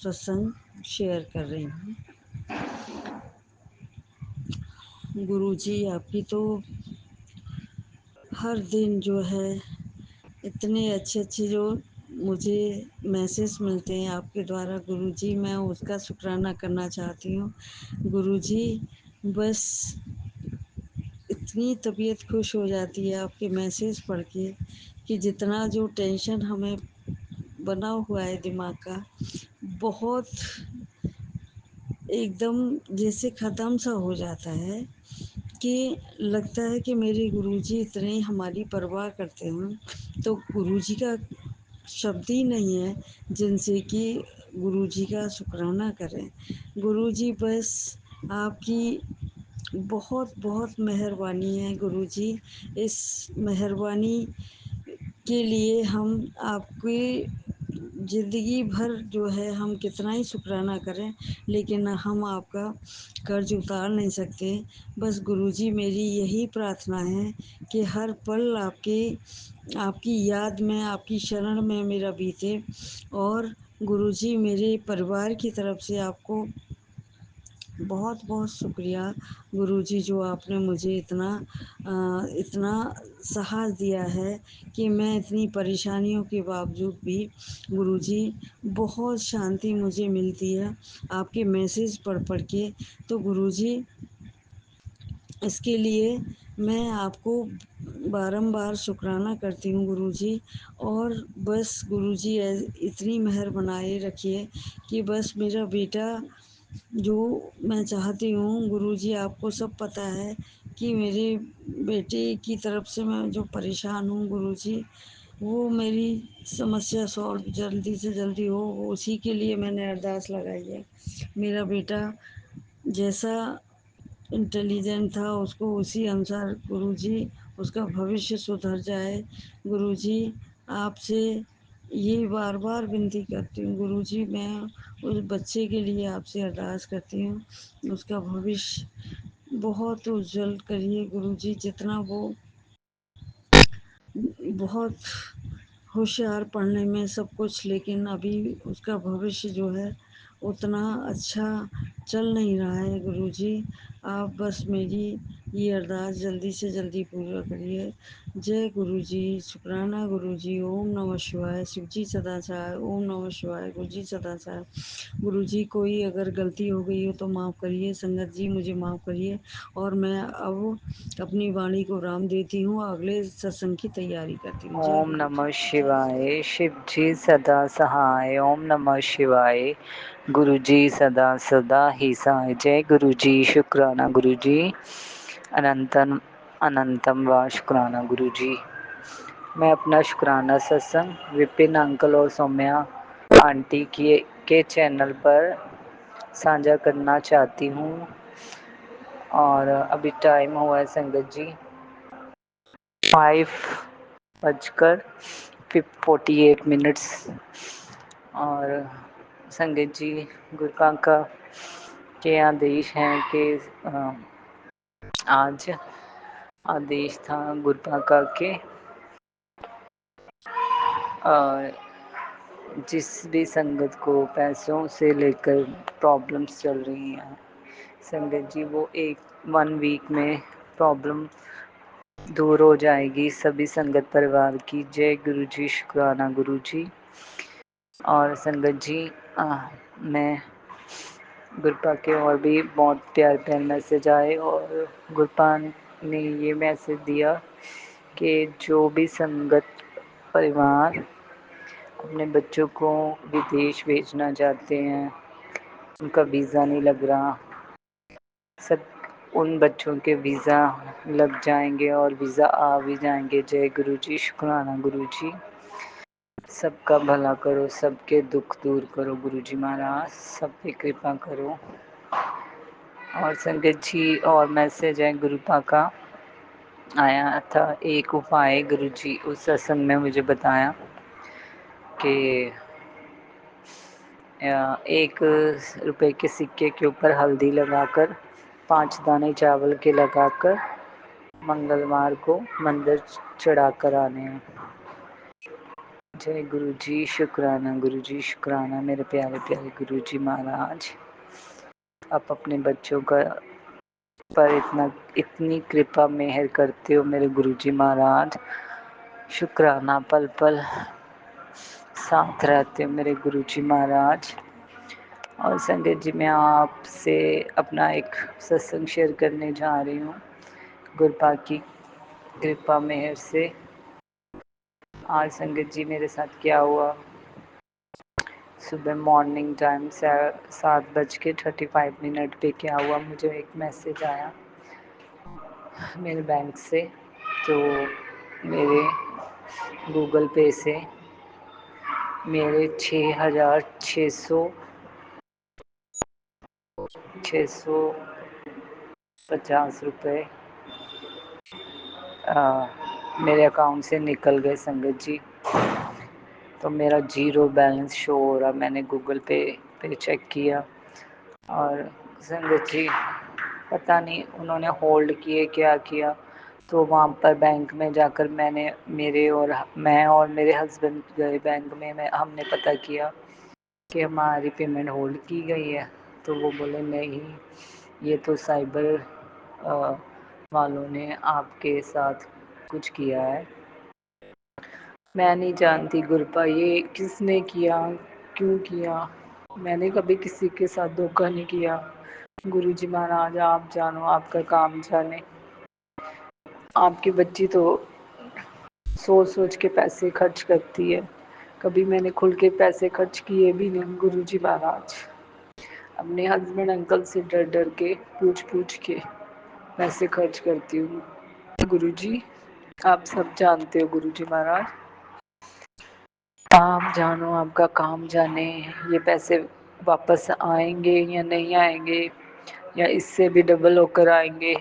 [SPEAKER 4] सत्संग शेयर कर रही हूँ। गुरुजी आपकी तो हर दिन जो है इतने अच्छे अच्छे जो मुझे मैसेज मिलते हैं आपके द्वारा गुरुजी, मैं उसका शुक्राना करना चाहती हूँ। गुरुजी बस इतनी तबीयत खुश हो जाती है आपके मैसेज पढ़ के कि जितना जो टेंशन हमें बना हुआ है दिमाग का, बहुत एकदम जैसे ख़त्म सा हो जाता है कि लगता है कि मेरे गुरुजी इतने हमारी परवाह करते हैं। तो गुरुजी का शब्द ही नहीं है जिनसे कि गुरुजी का शुक्राना करें। गुरुजी बस आपकी बहुत बहुत मेहरबानी है गुरुजी। इस मेहरबानी के लिए हम आपकी ज़िंदगी भर जो है हम कितना ही शुक्राना करें, लेकिन हम आपका कर्ज उतार नहीं सकते। बस गुरुजी मेरी यही प्रार्थना है कि हर पल आपकी याद में, आपकी शरण में मेरा बीते। और गुरुजी मेरे परिवार की तरफ से आपको बहुत बहुत शुक्रिया गुरुजी, जो आपने मुझे इतना साहस दिया है कि मैं इतनी परेशानियों के बावजूद भी गुरुजी, बहुत शांति मुझे मिलती है आपके मैसेज पढ़ पढ़ के। तो गुरुजी, इसके लिए मैं आपको बारंबार शुक्राना करती हूँ गुरुजी। और बस गुरुजी इतनी मेहर बनाए रखिए कि बस मेरा बेटा, जो मैं चाहती हूँ गुरुजी, आपको सब पता है कि मेरे बेटे की तरफ से मैं जो परेशान हूँ गुरुजी, वो मेरी समस्या सॉल्व जल्दी से जल्दी हो, वो उसी के लिए मैंने अरदास लगाई है। मेरा बेटा जैसा इंटेलिजेंट था, उसको उसी अनुसार गुरुजी उसका भविष्य सुधर जाए। गुरुजी, आपसे ये बार बार विनती करती हूँ गुरुजी, मैं उस बच्चे के लिए आपसे अरदास करती हूँ, उसका भविष्य बहुत उज्जवल करिए गुरुजी। जितना वो बहुत होशियार पढ़ने में सब कुछ, लेकिन अभी उसका भविष्य जो है उतना अच्छा चल नहीं रहा है गुरुजी। आप बस मेरी ये अरदास जल्दी से जल्दी पूरा करिए। जय गुरुजी, शुक्राना गुरुजी। ओम नमः शिवाय। शिवजी सदा सहाय। ओम नमः शिवाय। गुरुजी सदा सहाय। गुरुजी, कोई अगर गलती हो गई हो तो माफ़ करिए। संगत जी, मुझे माफ़ करिए। और मैं अब अपनी वाणी को राम देती हूँ, अगले सत्संग की तैयारी करती हूँ। जय
[SPEAKER 5] ओम
[SPEAKER 4] गुरु जी।
[SPEAKER 5] नमः शिवाय। शिव जी सदा सहाय। ओम नमः शिवाय। गुरु जी सदा सदा ही सहाय। जय गुरु जी, शुक्राना गुरु जी। अनंतम अनंतम व शुक्राना गुरु जी। मैं अपना शुक्राना सत्संग विपिन अंकल और सौम्या आंटी के चैनल पर साझा करना चाहती हूँ। और अभी टाइम हुआ है संगत जी 5:48। और संगत जी, गुरु काका के आदेश हैं कि आज आदेश था गुरु काका के जिस भी संगत को पैसों से लेकर प्रॉब्लम्स चल रही हैं संगत जी, वो 1 वीक में प्रॉब्लम दूर हो जाएगी सभी संगत परिवार की। जय गुरु जी, शुक्राना गुरु जी। और संगत जी, मैं गुरपा के और भी बहुत प्यार प्यार मैसेज आए और गुरपा ने ये मैसेज दिया कि जो भी संगत परिवार अपने बच्चों को विदेश भेजना चाहते हैं, उनका वीज़ा नहीं लग रहा, सब उन बच्चों के वीज़ा लग जाएंगे और वीज़ा आ भी जाएंगे। जय गुरु जी, शुक्राना गुरु जी। सबका भला करो, सबके दुख दूर करो गुरु जी महाराज, सब पे कृपा करो। और संगत जी, और मैसेज है गुरुपा का आया था। एक उपाय गुरु जी उस सत्संग में मुझे बताया कि 1 रुपए के सिक्के के ऊपर हल्दी लगाकर 5 दाने चावल के लगाकर मंगलवार को मंदिर चढ़ा कर आने हैं। जय गुरु जी, शुक्राना गुरु जी, शुक्राना मेरे प्यारे प्यारे गुरु जी महाराज। आप अपने बच्चों का पर इतनी कृपा मेहर करते हो मेरे गुरु जी महाराज। शुक्राना, पल पल साथ रहते हो मेरे गुरु जी महाराज। और संगत जी, मैं आपसे अपना एक सत्संग शेयर करने जा रही हूँ गुरपा की कृपा मेहर से। आज संगत जी मेरे साथ क्या हुआ, सुबह मॉर्निंग टाइम 7:35 पे क्या हुआ, मुझे एक मैसेज आया मेरे बैंक से। तो मेरे गूगल पे से मेरे 6,650 रुपये मेरे अकाउंट से निकल गए संगत जी। तो मेरा जीरो बैलेंस शो हो रहा। मैंने गूगल पे चेक किया और संगत जी पता नहीं उन्होंने होल्ड किए क्या किया। तो वहाँ पर बैंक में जाकर मैं और मेरे हस्बैंड गए बैंक में। हमने पता किया कि हमारी पेमेंट होल्ड की गई है। तो वो बोले नहीं, ये तो साइबर वालों ने आपके साथ कुछ किया है। मैं नहीं जानती गुरपा ये किसने किया, क्यों किया। मैंने कभी किसी के साथ धोखा नहीं किया। गुरुजी महाराज आप जानो, आपका काम जाने। आपकी बच्ची तो सोच सोच के पैसे खर्च करती है, कभी मैंने खुल के पैसे खर्च किए भी नहीं गुरुजी महाराज। अपने हस्बैंड अंकल से डर डर के, पूछ पूछ के पैसे खर्च करती हूँ गुरुजी। आप सब जानते हो गुरुजी महाराज। आप जानो, आपका काम जाने। ये पैसे वापस आएंगे या नहीं आएंगे, या इससे भी डबल होकर आएंगे,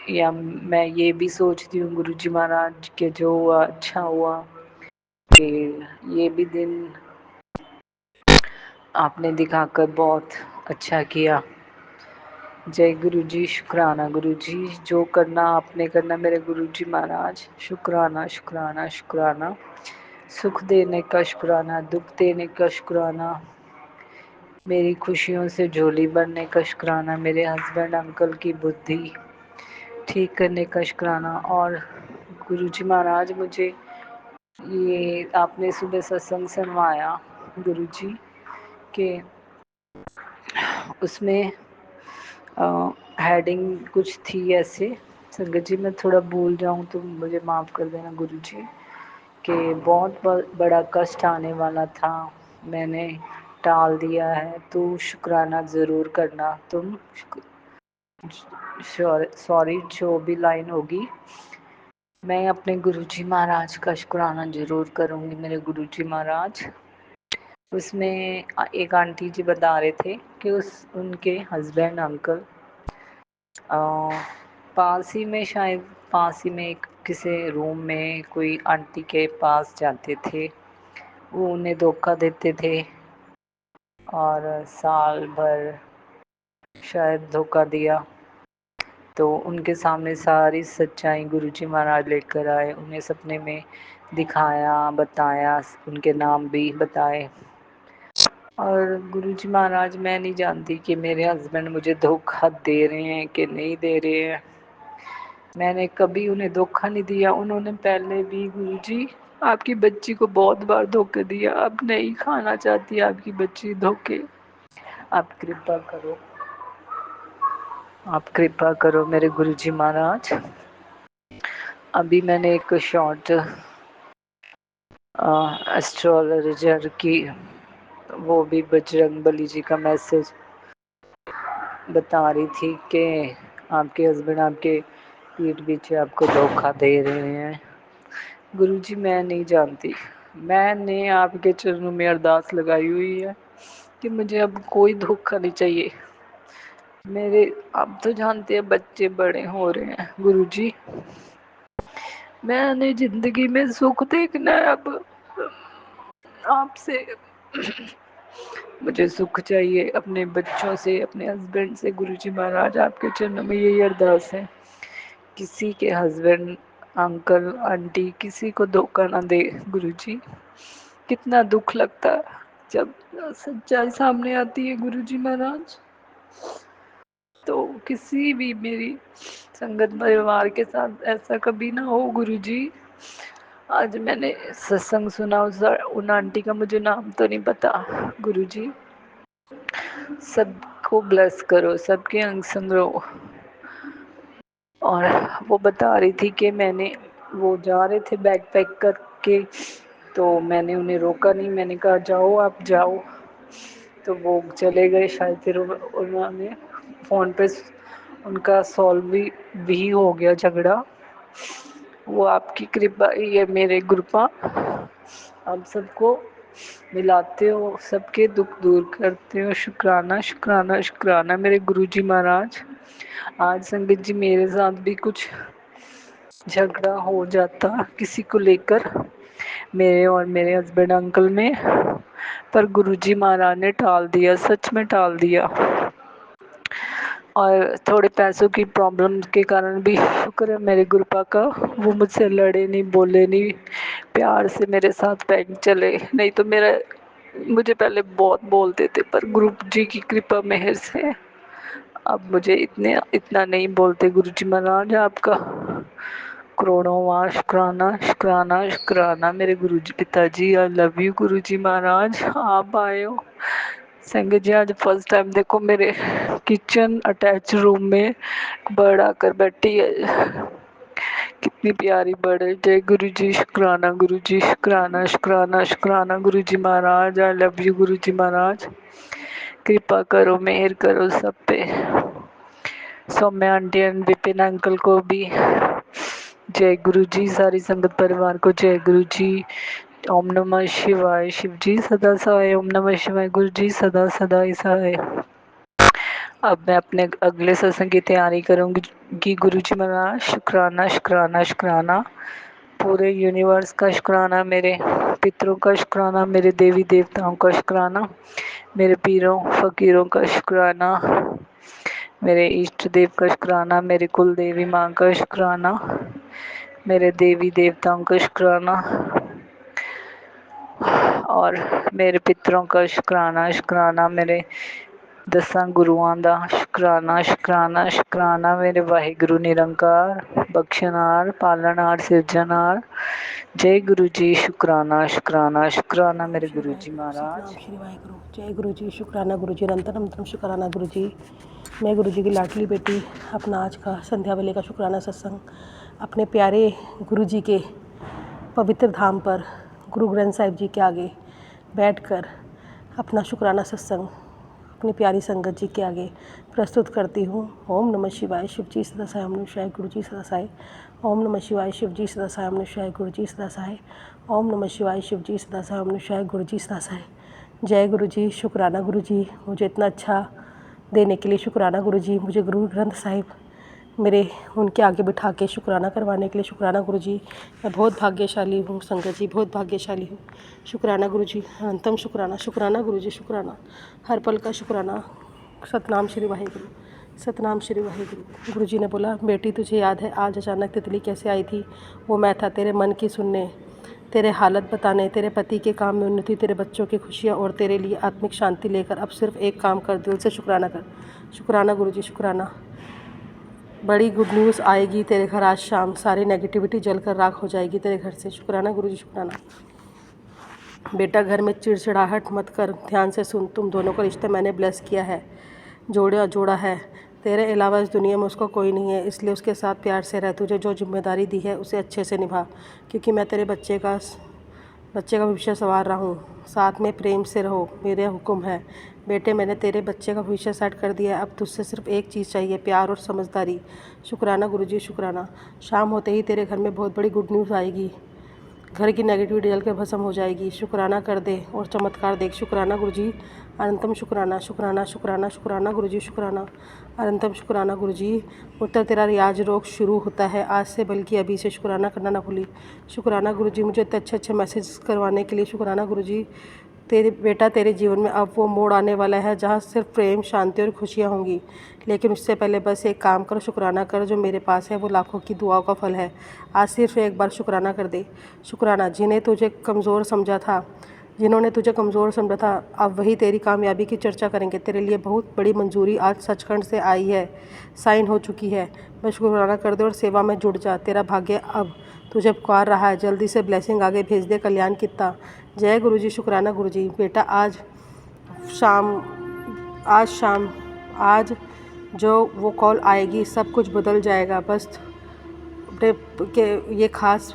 [SPEAKER 5] या मैं ये भी सोचती हूँ गुरुजी महाराज के जो हुआ अच्छा हुआ कि ये भी दिन आपने दिखाकर बहुत अच्छा किया। जय गुरुजी, शुक्राना गुरुजी, जो करना आपने करना मेरे गुरुजी महाराज। शुक्राना शुक्राना शुक्राना। सुख देने का शुक्राना, दुख देने का शुक्राना, मेरी खुशियों से झोली भरने का शुक्राना, मेरे हस्बैंड अंकल की बुद्धि ठीक करने का शुक्राना। और गुरुजी महाराज मुझे ये आपने सुबह सत्संग सुनवाया गुरुजी के, उसमें हेडिंग कुछ थी ऐसे, संगत जी मैं थोड़ा भूल जाऊं तो मुझे माफ़ कर देना गुरुजी, कि बहुत बड़ा कष्ट आने वाला था, मैंने टाल दिया है, तो शुक्राना ज़रूर करना तुम। सॉरी जो भी लाइन होगी, मैं अपने गुरुजी महाराज का शुक्राना ज़रूर करूँगी मेरे गुरुजी महाराज। उसमें एक आंटी जी बता रहे थे कि उनके हस्बैंड अंकल पास ही में, शायद पास ही में किसी रूम में कोई आंटी के पास जाते थे, वो उन्हें धोखा देते थे और साल भर शायद धोखा दिया। तो उनके सामने सारी सच्चाई गुरुजी महाराज लेकर आए, उन्हें सपने में दिखाया, बताया, उनके नाम भी बताए। और गुरुजी महाराज मैं नहीं जानती कि मेरे हस्बैंड मुझे धोखा दे रहे हैं कि नहीं दे रहे हैं, मैंने कभी उन्हें धोखा नहीं दिया। उन्होंने पहले भी गुरुजी आपकी बच्ची को बहुत बार धोखा दिया, अब नहीं खाना चाहती आपकी बच्ची धोखे। आप कृपा करो, आप कृपा करो मेरे गुरुजी महाराज। अभी मैंने एक शॉर्ट एस्ट्रोलॉजर की, वो भी बजरंगबली जी का मैसेज बता रही थी कि आपके हस्बैंड आपके पीठ पीछे आपको धोखा दे रहे हैं। गुरुजी मैं नहीं जानती, मैंने आपके चरणों में अरदास लगाई हुई है कि मुझे अब कोई धोखा नहीं चाहिए। मेरे आप तो जानते हैं बच्चे बड़े हो रहे हैं गुरुजी, मैंने जिंदगी में सुख देखना है अब आपसे। मुझे सुख चाहिए अपने बच्चों से, अपने हस्बैंड से। गुरुजी महाराज आपके चरणों में यही अरदास है, किसी के हस्बैंड अंकल आंटी किसी को धोखा ना दे गुरुजी। कितना दुख लगता है जब सच्चाई सामने आती है गुरुजी महाराज। तो किसी भी मेरी संगत परिवार के साथ ऐसा कभी ना हो गुरुजी। आज मैंने सत्संग सुना, उन आंटी का मुझे नाम तो नहीं पता गुरुजी, सबको ब्लेस करो, सबके अंग संग रहो। और वो बता रही थी कि वो जा रहे थे बैग पैक करके, तो मैंने उन्हें रोका नहीं, मैंने कहा जाओ आप जाओ, तो वो चले गए शायद। फिर उन्होंने फ़ोन पे उनका सॉल्व भी हो गया झगड़ा। वो आपकी कृपा ही है मेरे गुरुपा, आप सबको मिलाते हो, सबके दुख दूर करते हो। शुक्राना शुक्राना शुक्राना मेरे गुरुजी महाराज। आज संगत जी मेरे साथ भी कुछ झगड़ा हो जाता किसी को लेकर, मेरे और मेरे हस्बैंड अंकल में, पर गुरुजी महाराज ने टाल दिया, सच में टाल दिया। और थोड़े पैसों की प्रॉब्लम के कारण भी शुक्र है मेरे गुरुपा का, वो मुझसे लड़े नहीं, बोले नहीं, प्यार से मेरे साथ बैंक चले, नहीं तो मेरा मुझे पहले बहुत बोलते थे, पर गुरु जी की कृपा मेहर से अब मुझे इतना नहीं बोलते। गुरु जी महाराज आपका करोड़ों वार शुक्राना शुक्राना शुक्राना। मेरे गुरु जी पिताजी, आई लव यू गुरु जी महाराज, आप आए हो। संगत जी, आज फर्स्ट टाइम देखो मेरे किचन अटैच रूम में बर्ड आकर बैठी है। कितनी प्यारी बर्ड है। जय गुरु जी, शुक्राना गुरु जी, शुक्राना शुक्राना शुक्राना गुरु जी महाराज, आई लव यू गुरु जी महाराज। कृपा करो, मेहर करो सब पे। Saumya aunty and Vipin uncle को भी जय गुरु जी। सारी संगत परिवार को जय गुरु जी। ओम नमः शिवाय। शिव जी सदा सहाय। ओम नमः शिवाय। गुरु जी सदा सदा सहाय। अब मैं अपने अगले सत्संग की तैयारी करूंगी कि गुरु जी महाराज शुक्राना शुक्राना शुक्राना। पूरे यूनिवर्स का शुक्राना, मेरे पितरों का शुक्राना, मेरे देवी देवताओं का शुक्राना, मेरे पीरों फकीरों का शुक्राना, मेरे इष्ट देव का शुक्राना, मेरे कुल देवी माँ का शुक्राना, मेरे देवी देवताओं का शुक्राना और मेरे पितरों का शुक्राना शुक्राना, मेरे दसां गुरुआं दा शुक्राना शुक्राना शुक्राना, मेरे वाहिगुरु निरंकार बख्शनार पालनहार सिरजनहार। जय गुरु जी, शुक्राना शुक्राना शुक्राना मेरे
[SPEAKER 6] श्री
[SPEAKER 5] गुरु जी
[SPEAKER 6] वाहिगुरु,
[SPEAKER 5] महाराज।
[SPEAKER 6] सतनाम श्री वाहिगुरु। जय गुरु जी, शुक्राना गुरु जी, अनंतम शुक्राना गुरु जी। मैं गुरु जी की लाडली बेटी अपना आज का संध्या वेले का शुक्राना सत्संग अपने प्यारे गुरु जी के पवित्र धाम पर गुरु ग्रंथ साहिब जी के आगे बैठकर अपना शुक्राना सत्संग अपनी प्यारी संगत जी के आगे प्रस्तुत करती हूँ। ओम नमः शिवाय। शिव जी सदा सहाय। ओम नमः शिवाय। गुरु जी सदा सहाय। ओम नमः शिवाय। शिव जी सदा सहाय। ओम नमः शिवाय। गुरु जी सदा सहाय। ओम नमः शिवाय। शिव जी सदा सहाय। ओम नमः शिवाय। गुरु जी सदा सहाय। जय गुरु जी, शुक्राना गुरु जी, मुझे इतना अच्छा देने के लिए शुक्राना गुरु जी। मुझे गुरु ग्रंथ साहिब मेरे उनके आगे बिठा के शुक्राना करवाने के लिए शुक्राना गुरु जी। मैं बहुत भाग्यशाली हूँ संगत जी, बहुत भाग्यशाली हूँ। शुक्राना गुरु जी, अनंतम शुक्राना। शुक्राना गुरु जी, शुक्राना, हर पल का शुक्राना। सतनाम श्री वाहिगुरु, सतनाम श्री वाहिगुरु। गुरु जी ने बोला, बेटी तुझे याद है आज अचानक तितली कैसे आई थी? वो मैं था, तेरे मन की सुनने, तेरे हालत बताने, तेरे पति के काम में उन्नति, तेरे बच्चों की खुशियाँ और तेरे लिए आत्मिक शांति लेकर। अब सिर्फ एक काम कर, दिल से शुक्राना कर। शुक्राना गुरु जी, शुक्राना। बड़ी गुड न्यूज़ आएगी तेरे घर आज शाम, सारी नेगेटिविटी जलकर राख हो जाएगी तेरे घर से। शुक्राना गुरु जी, शुक्राना। बेटा घर में चिड़चिड़ाहट मत कर, ध्यान से सुन। तुम दोनों का रिश्ता मैंने ब्लेस किया है, जोड़ा है। तेरे अलावा इस दुनिया में उसका कोई नहीं है, इसलिए उसके साथ प्यार से रह। तुझे जो जिम्मेदारी दी है उसे अच्छे से निभा, क्योंकि मैं तेरे बच्चे का भविष्य संवार रहा हूँ। साथ में प्रेम से रहो, मेरे हुक्म है। बेटे मैंने तेरे बच्चे का भविष्य सेट कर दिया है, अब तुझसे सिर्फ एक चीज़ चाहिए, प्यार और समझदारी। शुक्राना गुरु जी, शुक्राना। शाम होते ही तेरे घर में बहुत बड़ी गुड न्यूज़ आएगी, घर की नेगेटिविटी जल कर भस्म हो जाएगी। शुक्राना कर दे और चमत्कार देख। शुक्राना गुरु जी, अनंतम शुक्राना। शुक्राना शुक्राना शुक्राना गुरु जी, शुक्राना, अनंतम शुक्राना गुरु जी। उत्तर तेरा रियाज रोग शुरू होता है आज से, बल्कि अभी से। शुक्राना करना ना भूली। शुक्राना गुरु जी, मुझे इतने अच्छे मैसेज करवाने के लिए। शुक्राना गुरु जी। तेरे बेटा, तेरे जीवन में अब वो मोड़ आने वाला है जहाँ सिर्फ प्रेम, शांति और खुशियाँ होंगी, लेकिन उससे पहले बस एक काम कर, शुक्राना कर। जो मेरे पास है वो लाखों की दुआओं का फल है। आज सिर्फ एक बार शुक्राना कर दे। शुक्राना। जिन्होंने तुझे कमज़ोर समझा था अब वही तेरी कामयाबी की चर्चा करेंगे। तेरे लिए बहुत बड़ी मंजूरी आज सचखंड से आई है, साइन हो चुकी है। बस शुक्राना कर दे और सेवा में जुड़ जा। तेरा भाग्य अब तुझे पुकार रहा है, जल्दी से ब्लेसिंग आगे भेज दे, कल्याण कितना। जय गुरु जी, शुक्राना गुरु जी। बेटा आज शाम आज जो वो कॉल आएगी सब कुछ बदल जाएगा। बस के ये खास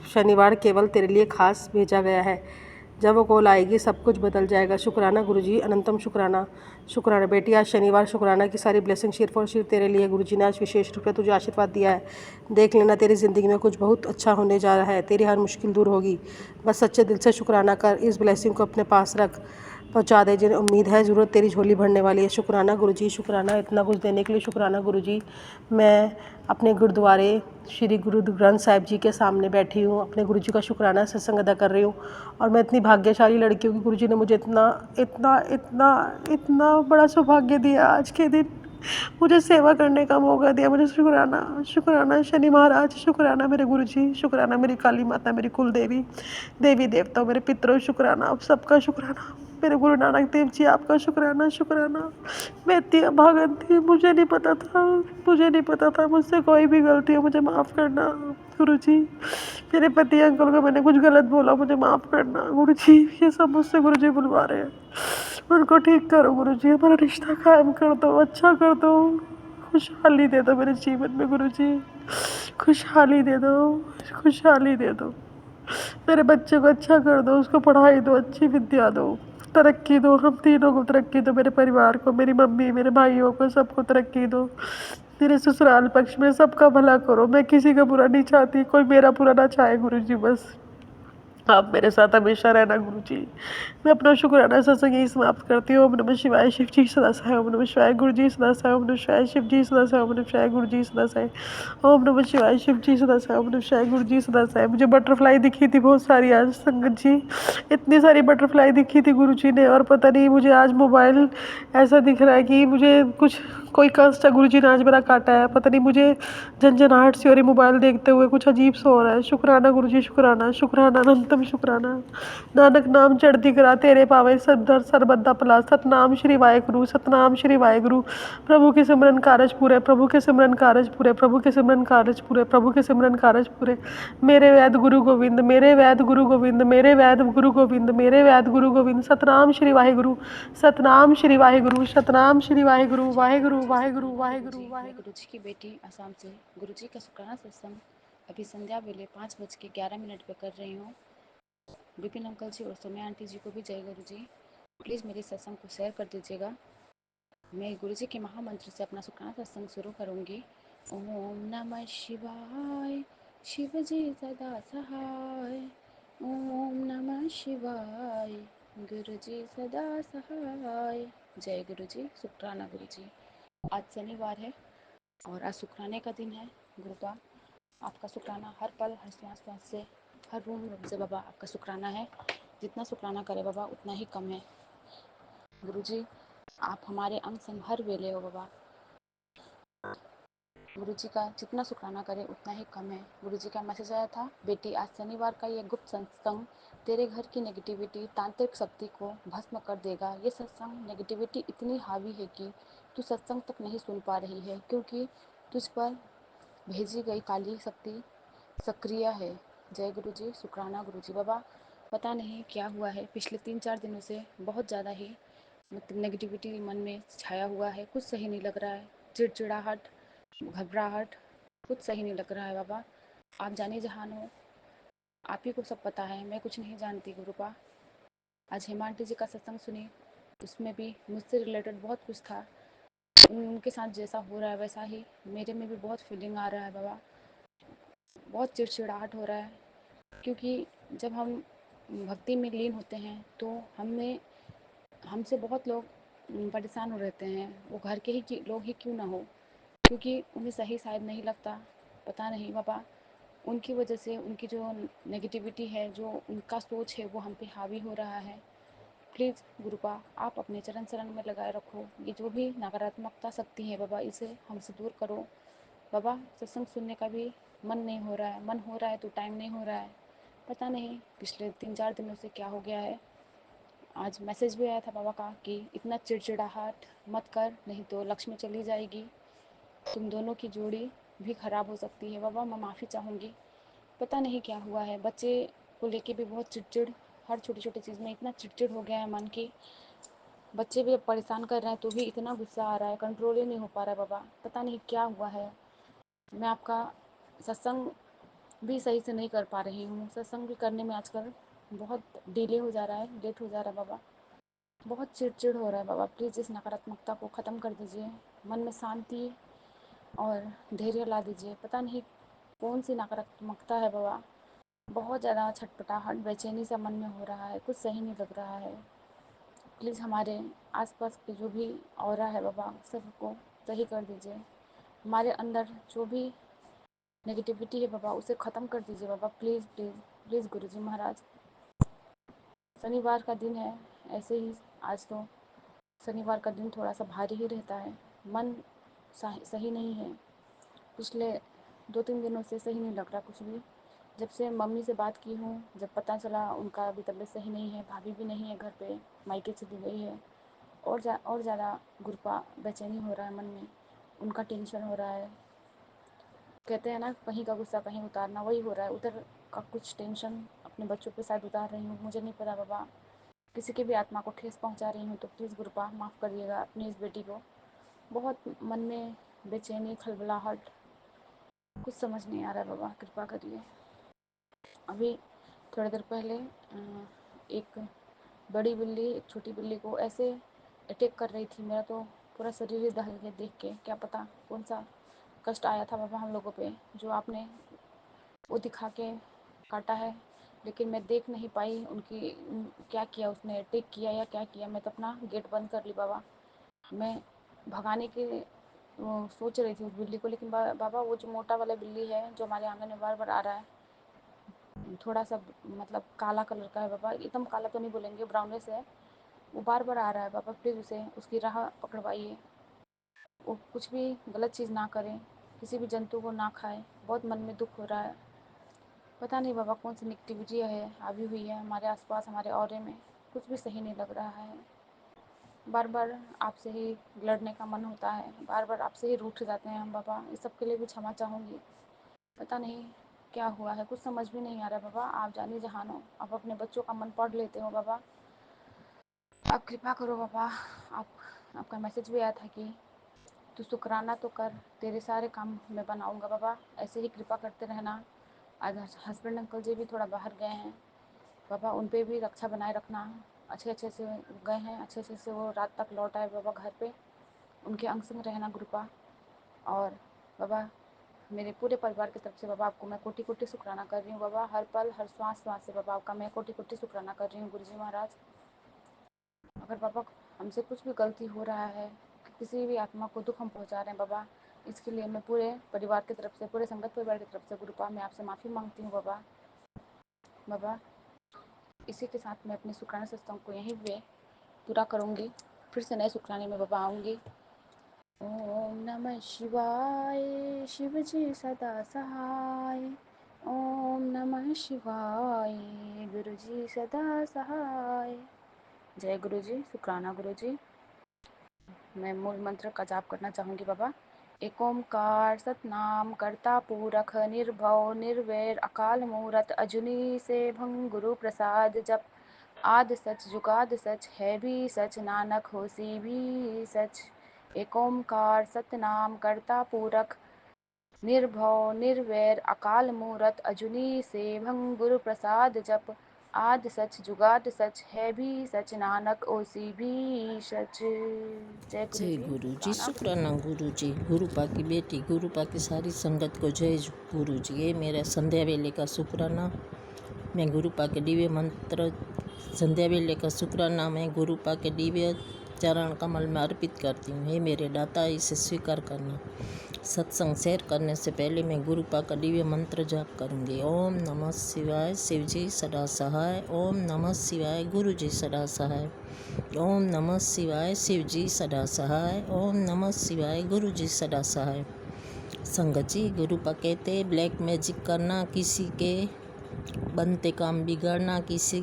[SPEAKER 6] शनिवार केवल तेरे लिए खास भेजा गया है। जब वो कॉल आएगी सब कुछ बदल जाएगा। शुक्राना गुरु जी, अनंतम शुक्राना। शुक्राना बेटी, आज शनिवार, शुक्राना की सारी ब्लेसिंग सिर्फ और सिर्फ तेरे लिए। गुरु जी ने आज विशेष रूप से तुझे आशीर्वाद दिया है। देख लेना, तेरी ज़िंदगी में कुछ बहुत अच्छा होने जा रहा है। तेरी हर मुश्किल दूर होगी। बस सच्चे दिल से शुक्राना कर, इस ब्लेसिंग को अपने पास रख, पहुँचा दे जिन्हें उम्मीद है ज़रूरत तेरी झोली भरने वाली है। शुक्राना गुरु जी, शुक्राना, इतना कुछ देने के लिए शुक्राना गुरु जी। मैं अपने गुरुद्वारे श्री गुरु ग्रंथ साहिब जी के सामने बैठी हूँ, अपने गुरु जी का शुक्राना सत्संग अदा कर रही हूँ। और मैं इतनी भाग्यशाली लड़की हूँ कि गुरु जी ने मुझे इतना बड़ा सौभाग्य दिया आज के दिन। मुझे सेवा करने का मौका दिया। मुझे शुक्राना, शुक्राना शनि महाराज, शुक्राना मेरे गुरुजी, शुक्राना मेरी काली माता, मेरी कुल देवी, देवी देवताओं, मेरे पितरों, शुक्राना आप सबका शुक्राना। मेरे गुरु नानक देव जी आपका शुक्राना, शुक्राना। मैं इतनी अभागन थी, मुझे नहीं पता था, मुझे नहीं पता था, मुझसे कोई भी गलती हो मुझे माफ़ करना गुरुजी। मेरे पति अंकल को मैंने कुछ गलत बोला, मुझे माफ़ करना गुरुजी। ये सब मुझसे गुरुजी बुलवा रहे हैं, उनको ठीक करो गुरुजी, हमारा रिश्ता कायम कर दो, अच्छा कर दो, खुशहाली दे दो मेरे जीवन में गुरुजी, खुशहाली दे दो, खुशहाली दे दो। मेरे बच्चे को अच्छा कर दो, उसको पढ़ाई दो, अच्छी विद्या दो, तरक्की दो, हम तीनों को तरक्की दो, मेरे परिवार को, मेरी मम्मी, मेरे भाइयों को, सबको तरक्की दो। मेरे ससुराल पक्ष में सबका भला करो, मैं किसी का बुरा नहीं चाहती, कोई मेरा बुरा ना चाहे गुरुजी, बस आप मेरे साथ हमेशा रहना गुरुजी। मैं अपना शुक्राना सत्संग यही समाप्त करती हूँ। ओम नमः शिवाय, शिव जी सदा सहाय, ओम नमः शिवाय, गुरु जी सदा सहाय, ओम नमः शिवाय, शिव जी सदा सहाय, ओम नमः शिवाय, गुरु जी सदा सहाय, ओम नमः शिवाय, शिव जी सदा सहाय, ओम नमः शिवाय, गुरु जी सदा सहाय। मुझे बटरफ्लाई दिखी थी बहुत सारी आज संगत जी, इतनी सारी बटरफ्लाई दिखी थी गुरु जी ने, और पता नहीं मुझे आज मोबाइल ऐसा दिख रहा है कि मुझे कुछ कोई कष्ट है, गुरु जी ने आज मेरा काटा है, पता नहीं मुझे झंझनाहट सी हो रही मोबाइल देखते हुए, कुछ अजीब सा हो रहा है। शुक्राना गुरु जी, शुक्राना, शुक्राना अनंतम शुक्राना। नानक नाम चढ़ती करा तेरे पावे सब दर सरबद्दा पला, सतनाम श्री वाहेगुरु, सतनाम श्री वाहेगुरु। प्रभु के सिमरन कारज पूरे, प्रभु के सिमरन कारज पूरे, प्रभु के सिमरन कारज पूरे, प्रभु के सिमरन कारज पूरे। मेरे वैद गुरु गोविंद, मेरे वैद गुरु गोविंद, मेरे वैद गुरु गोविंद, मेरे वैद गुरु गोविंद। सतनाम श्री वाहेगुरु, सतनाम श्री वाहेगुरु, सतनाम श्री वाहेगुरु, वाहेगुरु वाहेगुरु वाहेगुरु
[SPEAKER 3] मैं
[SPEAKER 6] वाहेगुरु।
[SPEAKER 3] गुरुजी की बेटी असम से गुरुजी का शुक्राना सत्संग अभी संध्या वेले 5:11 पे कर रही हूँ। विपिन अंकल जी और सोम्या आंटी जी को भी जय गुरु जी। प्लीज़ मेरे सत्संग को शेयर कर दीजिएगा। मैं गुरुजी के महामंत्र से अपना शुक्राना सत्संग शुरू करूँगी। ओम नमः शिवाय, शिव जी सदा सहाय। ओम नमः शिवाय, गुरु जी सदा सहाय। जय गुरु जी, शुक्राना गुरु जी। आज शनिवार है और आज शुक्राने का दिन है। गुरुपा आपका शुक्राना हर पल, हर सांस सांस से, हर रूम रूम से बाबा आपका शुक्राना है। जितना शुक्राना करे बाबा उतना ही कम है। गुरुजी आप हमारे अंग संग हर वेले हो बाबा। गुरुजी का जितना शुक्राना करे उतना ही कम है। गुरुजी का मैसेज आया था, बेटी आज शनिवार का ये गुप्त सत्संग तेरे घर की नेगेटिविटी, तांत्रिक शक्ति को भस्म कर देगा। ये सत्संग नेगेटिविटी इतनी हावी है कि तू सत्संग तक नहीं सुन पा रही है, क्योंकि तुझ पर भेजी गई काली शक्ति सक्रिय है। जय गुरु जी, शुक्राना गुरु जी। बाबा पता नहीं क्या हुआ है, पिछले 3-4 दिनों से बहुत ज़्यादा ही मतलब नेगेटिविटी मन में छाया हुआ है। कुछ सही नहीं लग रहा है, चिड़चिड़ाहट, घबराहट, कुछ सही नहीं लग रहा है। बाबा आप जाने जहान हो, आप ही को सब पता है, मैं कुछ नहीं जानती। गुरुपा आज हेमा आंटी जी का सत्संग सुनी, उसमें भी मुझसे रिलेटेड बहुत कुछ था। उनके साथ जैसा हो रहा है वैसा ही मेरे में भी बहुत फीलिंग आ रहा है। बाबा बहुत चिड़चिड़ाहट हो रहा है, क्योंकि जब हम भक्ति में लीन होते हैं तो हमें हमसे बहुत लोग परेशान हो रहते हैं। वो घर के ही लोग ही क्यों ना हो, क्योंकि उन्हें सही शायद नहीं लगता, पता नहीं बाबा। उनकी वजह से उनकी जो नेगेटिविटी है, जो उनका सोच है, वो हम पे हावी हो रहा है। प्लीज़ गुरुपा आप अपने चरण शरण में लगाए रखो। ये जो भी नकारात्मकता शक्ति है बाबा, इसे हमसे दूर करो। बाबा सत्संग सुनने का भी मन नहीं हो रहा है, मन हो रहा है तो टाइम नहीं हो रहा है। पता नहीं पिछले 3-4 दिनों से क्या हो गया है। आज मैसेज भी आया था बाबा का कि इतना चिड़चिड़ाहट मत कर, नहीं तो लक्ष्मी चली जाएगी, तुम दोनों की जोड़ी भी खराब हो सकती है। बाबा मैं माफ़ी चाहूँगी, पता नहीं क्या हुआ है। बच्चे को लेके भी बहुत चिड़चिड़, हर छोटी छोटी चीज़ में इतना चिड़चिड़ हो गया है मन की। बच्चे भी अब परेशान कर रहे हैं तो भी इतना गुस्सा आ रहा है, कंट्रोल ही नहीं हो पा रहा है। बाबा पता नहीं क्या हुआ है। मैं आपका सत्संग भी सही से नहीं कर पा रही हूँ। सत्संग भी करने में आजकल बहुत डिले हो जा रहा है, लेट हो जा रहा है। बाबा बहुत चिड़चिड़ हो रहा है। बाबा प्लीज़ इस नकारात्मकता को ख़त्म कर दीजिए, मन में शांति और धैर्य ला दीजिए। पता नहीं कौन सी नकारात्मकता है बाबा, बहुत ज़्यादा छटपटाहट, बेचैनी सा मन में हो रहा है, कुछ सही नहीं लग रहा है। प्लीज़ हमारे आसपास के जो भी ऑरा है बाबा, सबको सही कर दीजिए। हमारे अंदर जो भी नेगेटिविटी है बाबा, उसे ख़त्म कर दीजिए बाबा, प्लीज़ प्लीज़ प्लीज़ गुरुजी महाराज। शनिवार का दिन है, ऐसे ही आज तो शनिवार का दिन थोड़ा सा भारी ही रहता है। मन सही नहीं है। पिछले 2-3 दिनों से सही नहीं लग रहा कुछ भी। जब से मम्मी से बात की हूँ, जब पता चला उनका अभी तबीयत सही नहीं है, भाभी भी नहीं है घर पे, मायके चली गई है, और ज़्यादा गुरपा बेचैनी हो रहा है मन में, उनका टेंशन हो रहा है। कहते हैं ना, कहीं का गुस्सा कहीं उतारना, वही हो रहा है। उधर का कुछ टेंशन अपने बच्चों पे शायद उतार रही हूँ, मुझे नहीं पता बाबा। किसी की भी आत्मा को ठेस पहुँचा रही हूँ तो प्लीज़ गुरपा माफ़ करिएगा अपनी इस बेटी को। बहुत मन में बेचैनी, खलबलाहट, कुछ समझ नहीं आ रहा है बाबा, कृपा करिए। अभी थोड़ी देर पहले एक बड़ी बिल्ली एक छोटी बिल्ली को ऐसे अटैक कर रही थी, मेरा तो पूरा शरीर ही दहल गया देख के। क्या पता कौन सा कष्ट आया था बाबा हम लोगों पे, जो आपने वो दिखा के काटा है, लेकिन मैं देख नहीं पाई क्या किया उसने, अटैक किया या क्या किया। मैं तो अपना गेट बंद कर ली बाबा। मैं भगाने की सोच रही थी उस बिल्ली को, लेकिन बाबा वो जो मोटा वाला बिल्ली है जो हमारे आंगन में बार बार आ रहा है, थोड़ा सा मतलब काला कलर का है बाबा, एकदम काला तो नहीं बोलेंगे, ब्राउनिश है, वो बार बार आ रहा है बाबा। प्लीज़ उसे उसकी राह पकड़वाइए, वो कुछ भी गलत चीज़ ना करे, किसी भी जंतु को ना खाए। बहुत मन में दुख हो रहा है। पता नहीं बाबा कौन सी नेगेटिविटी है आवी हुई है हमारे आसपास, हमारे ऑरे में। कुछ भी सही नहीं लग रहा है। बार बार आपसे ही लड़ने का मन होता है, बार बार आपसे ही रूठ जाते हैं हम बाबा। इस सब के लिए भी क्षमा चाहूँगी। पता नहीं क्या हुआ है, कुछ समझ भी नहीं आ रहा बाबा। आप जानी जहान हो, आप अपने बच्चों का मन पढ़ लेते हो बाबा। आप कृपा करो बाबा। आपका मैसेज भी आया था कि तू शुक्राना तो कर, तेरे सारे काम मैं बनाऊँगा बाबा। ऐसे ही कृपा करते रहना। आज हस्बैंड अंकल जी भी थोड़ा बाहर गए हैं बाबा, उन पे भी रक्षा बनाए रखना। अच्छे से गए हैं, अच्छे से वो रात तक लौट आए बाबा घर पे। उनके अंग संग रहना गुरुपा। और बाबा मेरे पूरे परिवार की तरफ से बाबा आपको मैं कोटि कोटि शुक्राना कर रही हूँ बाबा। हर पल हर श्वास से बाबा आपका मैं कोटि कोटि शुक्राना कर रही हूँ गुरुजी महाराज। अगर बाबा हमसे कुछ भी गलती हो रहा है, किसी भी आत्मा को दुख हम पहुँचा रहे हैं बाबा, इसके लिए मैं पूरे परिवार की तरफ से, पूरे संगत परिवार की तरफ से गुरुपा मैं आपसे माफ़ी मांगती हूँ बाबा। बाबा इसी के साथ मैं अपने शुक्राना सत्संग को यहीं पे पूरा करूँगी। फिर से नए शुक्राने में बाबा आऊँगी। ओम नमः शिवाय, शिव जी सदा सहाय। ओम नमः शिवाय, गुरु जी सदा सहाय। जय गुरु जी। शुक्राना गुरु जी। मैं मूल मंत्र का जाप करना चाहूँगी बाबा। एक ओंकार सतनाम करता पूरख निर्भव निर्वैर अकाल मूरत अजूनी से भंग गुरु प्रसाद जप। आद सच जुगाद सच है भी सच, नानक होसी भी सच। एक ओंकार सतनाम करता पूरख निर्भव निर्वैर अकाल मूरत अजूनी से भंग गुरु प्रसाद जप। आद सच जुगाद सच है भी सच, नानक ओसी भी सच। जय गुरु
[SPEAKER 7] जय
[SPEAKER 3] जी।
[SPEAKER 7] गुरु जी।
[SPEAKER 3] शुक्राना गुरु
[SPEAKER 7] शुक्राना गुरु जी। गुरुपा की बेटी, गुरुपा की सारी संगत को जय गुरु जी। ये मेरा संध्या वेले का शुक्राना। मैं गुरुपा के दिव्य मंत्र संध्या वेले का शुक्राना मैं गुरुपा के दिव्य चरण कमल में अर्पित करती हूँ। हे मेरे दाता, इसे स्वीकार करना। सत्संग शेयर करने से पहले मैं गुरुपा का दिव्य मंत्र जाप करूँगी। ओम नमः शिवाय, शिव जी सदा सहाय। ओम नमः शिवाय, गुरु जी सदा सहाय। ओम नमः शिवाय, शिव जी सदा सहाय। ओम नमः शिवाय, गुरु जी सदा सहाय। संगत जी, गुरुपा कहते ब्लैक मैजिक करना, किसी के बनते काम बिगाड़ना, किसी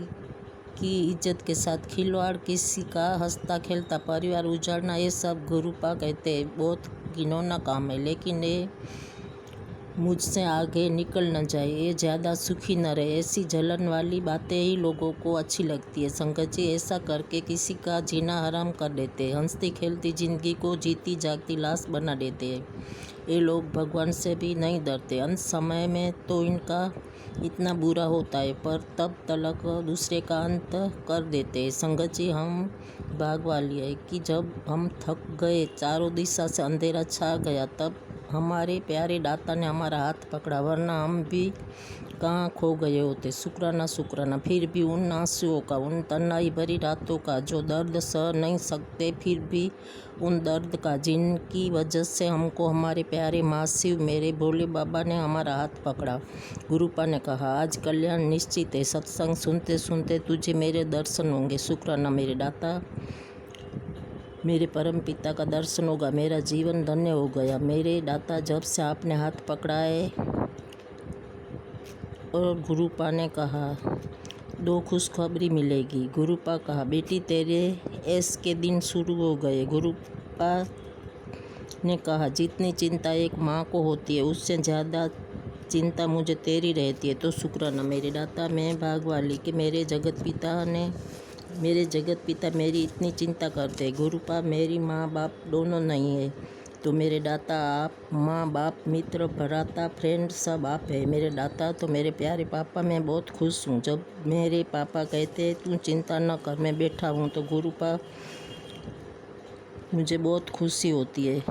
[SPEAKER 7] की इज्जत के साथ खिलवाड़, किसी का हंसता खेलता परिवार उजाड़ना, ये सब गुरुपा कहते हैं बहुत घिनौना काम है। लेकिन ये मुझसे आगे निकल न जाए, ये ज़्यादा सुखी न रहे, ऐसी जलन वाली बातें ही लोगों को अच्छी लगती है। संगत जी, ऐसा करके किसी का जीना हराम कर देते हैं। हंसती खेलती जिंदगी को जीती जागती लाश बना देते हैं। ये लोग भगवान से भी नहीं डरते। अंत समय में तो इनका इतना बुरा होता है, पर तब तलक दूसरे का अंत कर देते हैं। संगत जी, हम भाग वाली है कि जब हम थक गए, चारों दिशा से अंधेरा छा गया, तब हमारे प्यारे दाता ने हमारा हाथ पकड़ा, वरना हम भी कहाँ खो गए होते। शुक्राना शुक्राना। फिर भी उन आंसुओं का, उन तन्हाई भरी रातों का, जो दर्द सह नहीं सकते, फिर भी उन दर्द का, जिनकी वजह से हमको हमारे प्यारे माँ शिव, मेरे भोले बाबा ने हमारा हाथ पकड़ा। गुरुपा ने कहा, आज कल्याण निश्चित है। सत्संग सुनते सुनते तुझे मेरे दर्शन होंगे। शुक्राना मेरे दाता। मेरे परम पिता का दर्शन होगा, मेरा जीवन धन्य हो गया। मेरे दाता जब से आपने हाथ पकड़ा है। और गुरुपा ने कहा, 2 खुशखबरी मिलेगी। गुरुपा कहा, बेटी तेरे ऐश के दिन शुरू हो गए। गुरुपा ने कहा, जितनी चिंता एक माँ को होती है उससे ज़्यादा चिंता मुझे तेरी रहती है, तो शुक्राना मेरे दाता। मैं भागवाली कि मेरे जगत पिता मेरी इतनी चिंता करते हैं। गुरुपा, मेरी माँ बाप दोनों नहीं है, तो मेरे दाता आप माँ बाप मित्र भ्राता फ्रेंड सब आप है। मेरे दाता तो मेरे प्यारे पापा, मैं बहुत खुश हूँ। जब मेरे पापा कहते हैं तू चिंता न कर, मैं बैठा हूँ, तो गुरुपा मुझे बहुत खुशी होती है।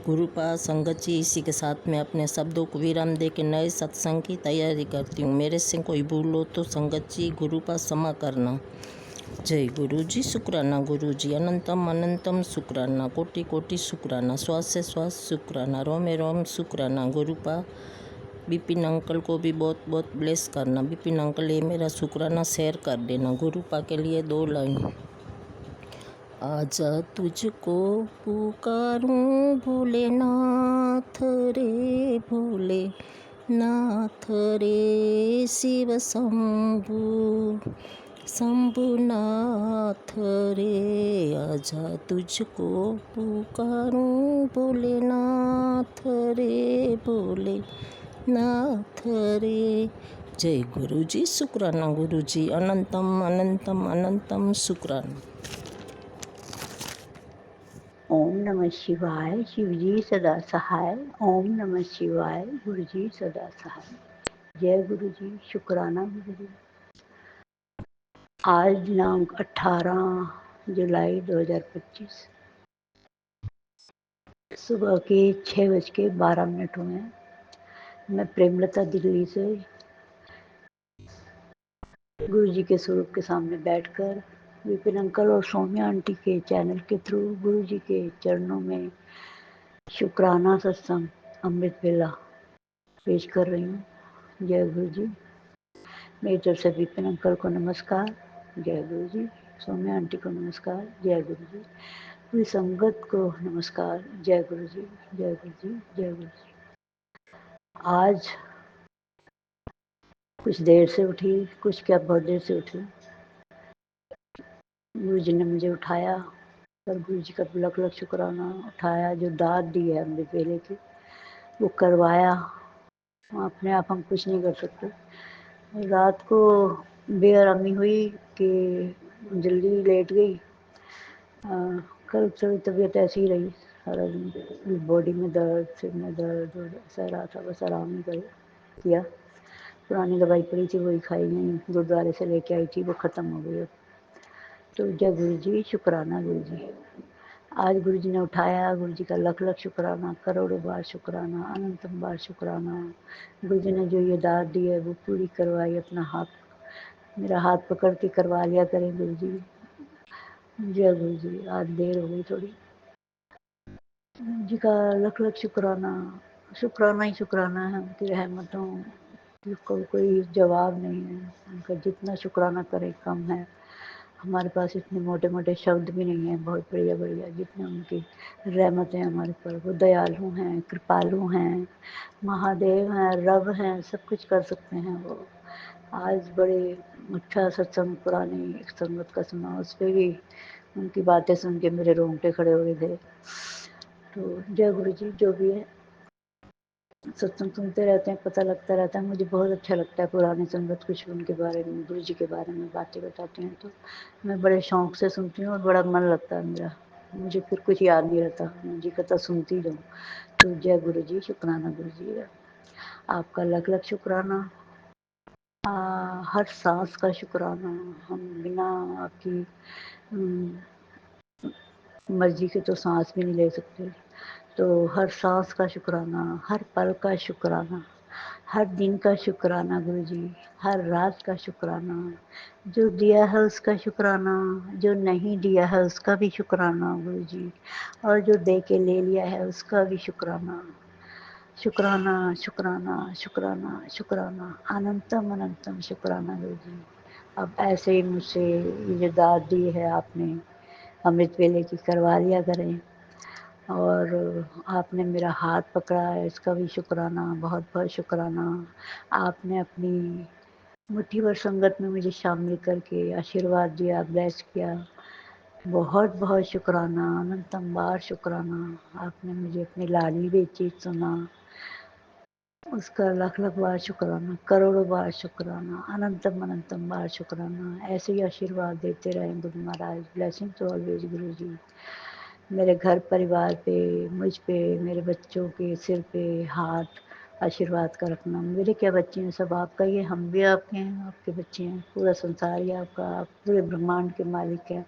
[SPEAKER 7] गुरुपा संगत जी, इसी के साथ में अपने शब्दों को विराम दे के नए सत्संग की तैयारी करती हूँ। मेरे से कोई भूल हो तो संगत जी गुरुपा क्षमा करना। जय गुरु जी। शुक्राना गुरु जी, अनंतम अनंतम शुक्राना, कोटि कोटि शुक्राना, श्वास से श्वास शुक्राना, रोमे रोम शुक्राना। गुरुपा बिपिन अंकल को भी बहुत बहुत ब्लेस करना। बिपिन अंकल ये मेरा शुक्राना शेयर कर देना। गुरुपा के लिए 2 लाइन। आजा तुझको पुकारूं भोलेनाथ रे, भोलेनाथ रे, शिव शंभु शंभुनाथ रे। आजा तुझको पुकारूं भोलेनाथ रे, भोलेनाथ रे। जय गुरु जी। शुक्राना गुरु जी, अनंतम अनंतम अनंतम शुक्राना।
[SPEAKER 8] ओम नमः शिवाय, शिवजी सदा सहाय। ओम नमः शिवाय, गुरुजी सदा सहाय। जय गुरु जी। शुक्राना गुरु जी। आज दिनांक 18 जुलाई 2025 सुबह के 6:12 हुए हैं। मैं प्रेमलता दिल्ली से गुरु जी के स्वरूप के सामने बैठकर विपिन अंकल और सौम्या आंटी के चैनल के थ्रू गुरु जी के चरणों में शुक्राना सत्संग अमृत वेला पेश कर रही हूँ। जय गुरु जी। मेरी तरफ से विपिन अंकल को नमस्कार। जय गुरु जी। सौम्या आंटी को नमस्कार। जय गुरु जी। पूरी संगत को नमस्कार। जय गुरु जी। जय गुरु जी। जय गुरु जी। आज कुछ देर से उठी, कुछ क्या बहुत देर से उठी। गुरु जी ने मुझे उठाया और गुरु जी का लख लख शुक्राना। उठाया, जो दाद दी है अमृत वेले की वो करवाया। अपने आप हम कुछ नहीं कर सकते। रात को बेआरामी हुई कि जल्दी लेट गई। कल थोड़ी तबीयत ऐसी ही रही सारा दिन, बॉडी में दर्द, सिर में दर्द और ऐसा रहा था। बस आराम नहीं किया। पुरानी दवाई पड़ी थी वही खाई नहीं, गुरुद्वारे से लेके आई थी, वो ख़त्म हो गई अब। तो जय गुरु जी। शुक्राना गुरु जी। आज गुरु जी ने उठाया। गुरु जी का लख लख शुक्राना, करोड़ों बार शुक्राना, अनंतम बार शुक्राना। गुरु जी ने जो ये दाद दी है वो पूरी करवाई। अपना हाथ, मेरा हाथ पकड़ के करवा लिया करें गुरु जी। जय गुरु जी। आज देर हो गई थोड़ी। जी का लख लख शुक्राना। शुक्राना ही शुक्राना है। उनकी रहमतों को कोई जवाब नहीं है। उनका जितना शुक्राना करे कम है। हमारे पास इतने मोटे मोटे शब्द भी नहीं हैं, बहुत बढ़िया बढ़िया जितने उनकी रहमतें हमारे पर। वो दयालु हैं, कृपालु हैं, महादेव हैं, रब हैं, सब कुछ कर सकते हैं वो। आज बड़े अच्छा सत्संग पुरानी एक संगत का सुना, उस पर भी उनकी बातें सुन के मेरे रोंगटे खड़े हो गए थे। तो जय गुरु जी। जो भी है सत्संग सुनते रहते हैं, पता लगता रहता है। मुझे बहुत अच्छा लगता है पुरानी संगत कुछ उनके बारे में, गुरु जी के बारे में बातें बताते हैं तो मैं बड़े शौक़ से सुनती हूँ और बड़ा मन लगता है मेरा। मुझे फिर कुछ याद नहीं रहता, मुझे कहता सुनती रहूँ। तो जय गुरु जी। शुक्राना गुरु जी। आपका लख लख शुक्राना। हर सांस का शुक्राना। हम बिना आपकी मर्जी के तो सांस भी नहीं ले सकते। तो हर सांस का शुक्राना, हर पल का शुक्राना, हर दिन का शुक्राना गुरु जी। हर रात का शुक्राना। जो दिया है उसका शुक्राना, जो नहीं दिया है उसका भी शुक्राना गुरु जी, और जो दे के ले लिया है उसका भी शुक्राना। शुक्राना शुक्राना शुक्राना शुक्राना, अनंतम अनंतम शुक्राना गुरु जी। अब ऐसे ही मुझसे ये जो दाद दी है आपने, अमृत वेले की करवा लिया करें। और आपने मेरा हाथ पकड़ा है, इसका भी शुक्राना, बहुत बहुत शुक्राना। आपने अपनी मुट्ठी भर संगत में मुझे शामिल करके आशीर्वाद दिया, ब्लेस किया, बहुत बहुत शुक्राना, अनंतम बार शुक्राना। आपने मुझे अपनी लाडली बेटी सुना, उसका लाख लाख बार शुक्राना, करोड़ों बार शुक्राना, अनंतम अनंतम बार शुक्राना। ऐसे ही आशीर्वाद देते रहें Guru Maharaj. Blessing to always गुरु जी। मेरे घर परिवार पे, मुझ पे, मेरे बच्चों के सिर पे हाथ आशीर्वाद का रखना। मेरे क्या बच्चे हैं, सब आपका ही है, हम भी आपके हैं, आपके बच्चे हैं, पूरा संसार ही आपका, आप पूरे ब्रह्मांड के मालिक हैं।